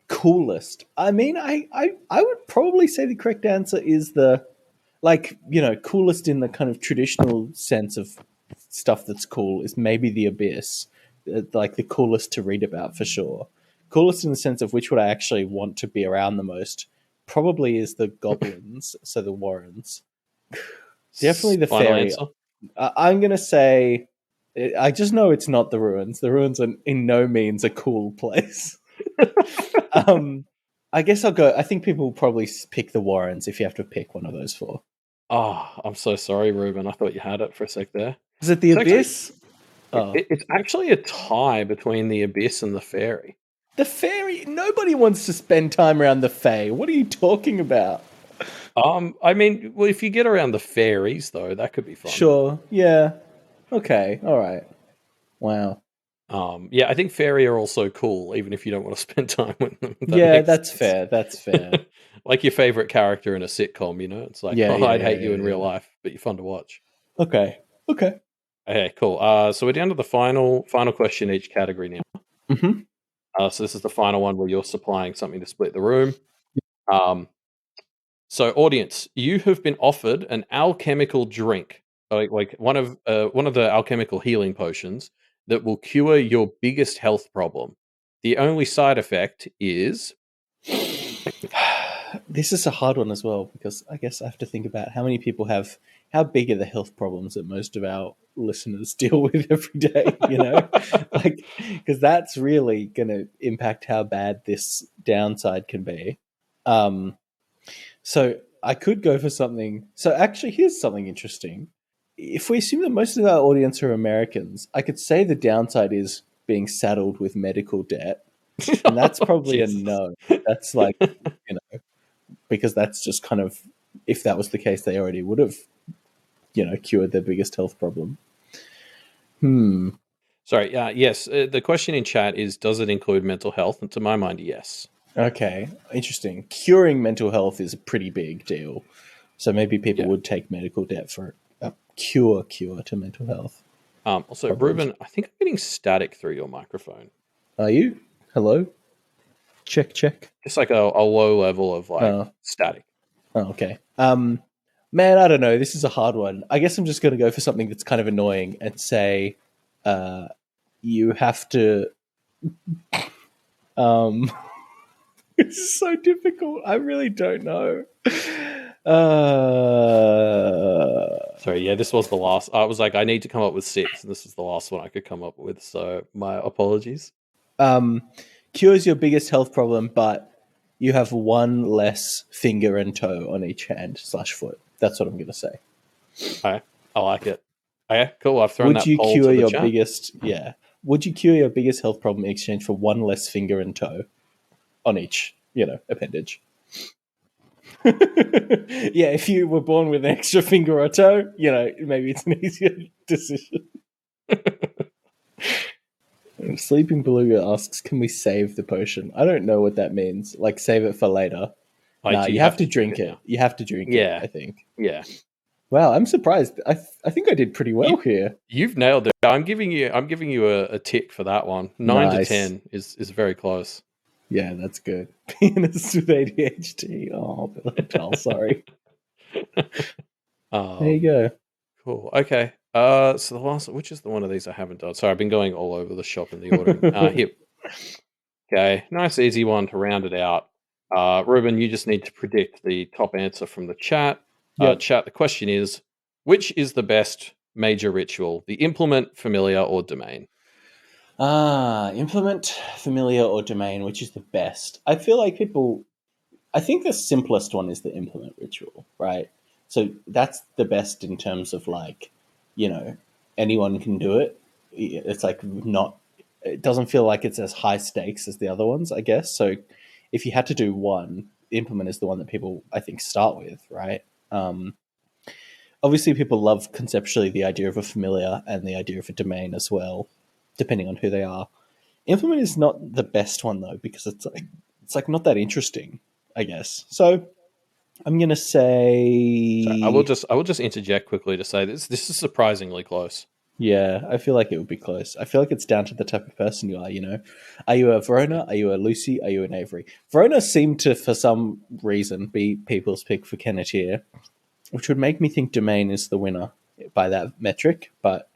Coolest. I mean, I would probably say the correct answer is the coolest in the kind of traditional sense of stuff that's cool is maybe the Abyss, like the coolest to read about for sure. Coolest in the sense of which would I actually want to be around the most probably is the goblins, so the Warrens. Definitely the Fairy. I'm going to say, I just know it's not the Ruins. The Ruins are in no means a cool place. I guess I'll go, I think people will probably pick the Warrens if you have to pick one of those four. Oh, I'm so sorry, Ruben. I thought you had it for a sec there. Is it the Abyss? It's actually a tie between the Abyss and the Fairy. The Fairy? Nobody wants to spend time around the Fae. What are you talking about? I mean, well, if you get around the fairies, though, that could be fun. Sure. Yeah. Okay. All right. Wow. I think fairy are also cool, even if you don't want to spend time with them. That's fair. That's fair. Like your favorite character in a sitcom, you know? It's like, I'd hate you in real life, but you're fun to watch. Okay. Okay, cool. So we're down to the final question each category now. Mm-hmm. So this is the final one where you're supplying something to split the room. So, audience, you have been offered an alchemical drink, like one of the alchemical healing potions that will cure your biggest health problem. The only side effect is This is a hard one as well, because I guess I have to think about how many people have, how big are the health problems that most of our listeners deal with every day, you know? Like, because that's really going to impact how bad this downside can be. So I could go for something. So actually, here's something interesting. If we assume that most of our audience are Americans, I could say the downside is being saddled with medical debt. And that's probably a Jesus. no. That's like, you know, because that's just kind of, if that was the case, they already would have, you know, cured their biggest health problem. Sorry, yes. The question in chat is, does it include mental health? And to my mind, yes. Okay, interesting. Curing mental health is a pretty big deal. So maybe people Yeah. would take medical debt for a cure to mental health. Also, Ruben, I think I'm getting static through your microphone. Are you? Hello? Check. It's like a low level of like static. Oh, okay. Man, I don't know. This is a hard one. I guess I'm just going to go for something that's kind of annoying and say you have to... It's so difficult. I really don't know. Sorry, yeah, this was the last. I was like, I need to come up with 6, and this is the last one I could come up with. So my apologies. Cures your biggest health problem, but you have one less finger and toe on each hand/foot. That's what I'm going to say. Okay, I like it. Okay, cool. I've thrown Would that you poll cure to the your chat. biggest? Yeah. Would you cure your biggest health problem in exchange for one less finger and toe on each, you know, appendage? Yeah, if you were born with an extra finger or toe, you know, maybe it's an easier decision. Sleeping Beluga asks, can we save the potion? I don't know what that means. Like, save it for later. Like, You have to drink it. now. You have to drink it, I think. Yeah. Wow, I'm surprised. I think I did pretty well here. You've nailed it. I'm giving you a tick for that one. 9 to 10 is very close. Yeah, that's good. Pianist with ADHD. Oh, sorry. There you go. Cool. Okay. So the last, which is the one of these I haven't done? Sorry, I've been going all over the shop in the ordering. Here. Okay, nice easy one to round it out. Ruben, you just need to predict the top answer from the chat. Yep. Chat, the question is, which is the best major ritual? The implement, familiar, or domain? Implement, familiar, or domain, which is the best? I feel like I think the simplest one is the implement ritual, right? So that's the best in terms of like, you know, anyone can do it. It's like it doesn't feel like it's as high stakes as the other ones, I guess. So if you had to do one, implement is the one that people, I think, start with, right? Obviously, people love conceptually the idea of a familiar and the idea of a domain as well, depending on who they are. Implement is not the best one though, because it's like not that interesting, I guess. So I'm gonna say. Sorry, I will just interject quickly to say this is surprisingly close. Yeah, I feel like it would be close. I feel like it's down to the type of person you are, you know. Are you a Verona? Are you a Lucy? Are you an Avery? Verona seemed to, for some reason, be people's pick for Kenneteer, which would make me think Domain is the winner by that metric. But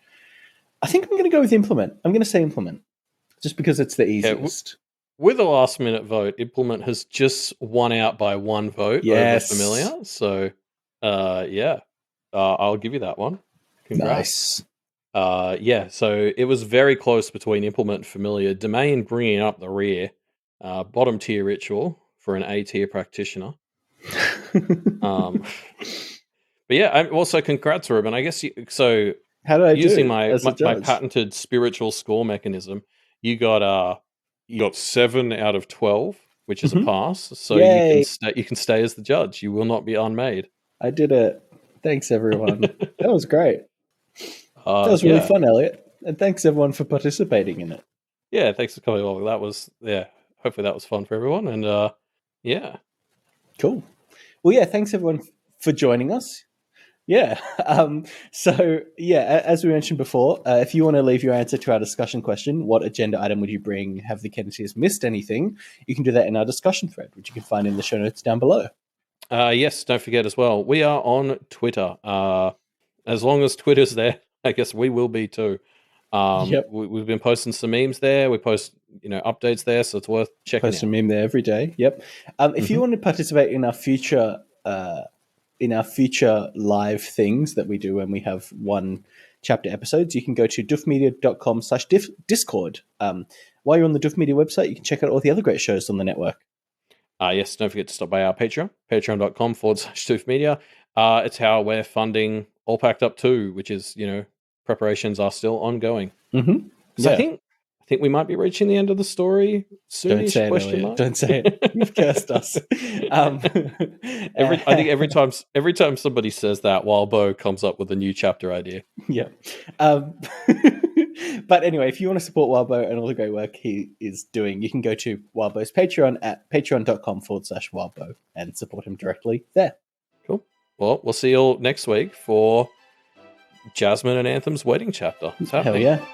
I think I'm going to go with Implement. I'm going to say Implement, just because it's the easiest. With a last-minute vote, Implement has just won out by 1 vote over Familiar. So, I'll give you that one. Congrats. Nice. So it was very close between Implement and Familiar. Domain bringing up the rear. Bottom tier ritual for an A tier practitioner. But yeah, I'm also congrats, Ruben. I guess how did I using do my patented spiritual score mechanism, you got 7 out of 12, which is a pass. So you can stay as the judge. You will not be unmade. I did it. Thanks, everyone. That was great. That was really fun, Elliot. And thanks, everyone, for participating in it. Yeah, thanks for coming along. Hopefully that was fun for everyone. And yeah. Cool. Well, yeah, thanks, everyone, for joining us. Yeah. As we mentioned before, if you want to leave your answer to our discussion question, what agenda item would you bring? Have the Kenneteers missed anything? You can do that in our discussion thread, which you can find in the show notes down below. Yes, don't forget as well, we are on Twitter. As long as Twitter's there, I guess we will be too. Yep. We've been posting some memes there. We post, updates there, so it's worth checking Post a out. meme there every day. Yep. If you want to participate in our future live things that we do when we have one chapter episodes, you can go to doofmedia.com/discord. While you're on the Doof Media website, you can check out all the other great shows on the network. Yes, don't forget to stop by our Patreon, patreon.com/doofmedia. It's how we're funding All Packed Up 2, which is, preparations are still ongoing. Mm-hmm. So I think we might be reaching the end of the story soonish. Don't say it, question mark. Don't say it. You've cursed us. I think every time somebody says that, Wildbow comes up with a new chapter idea. Yeah. But anyway, if you want to support Wildbow and all the great work he is doing, you can go to Wildbow's Patreon at patreon.com/Wildbow and support him directly there. Cool. Well, we'll see you all next week for Jasmine and Anthem's wedding chapter. It's happening. Hell yeah.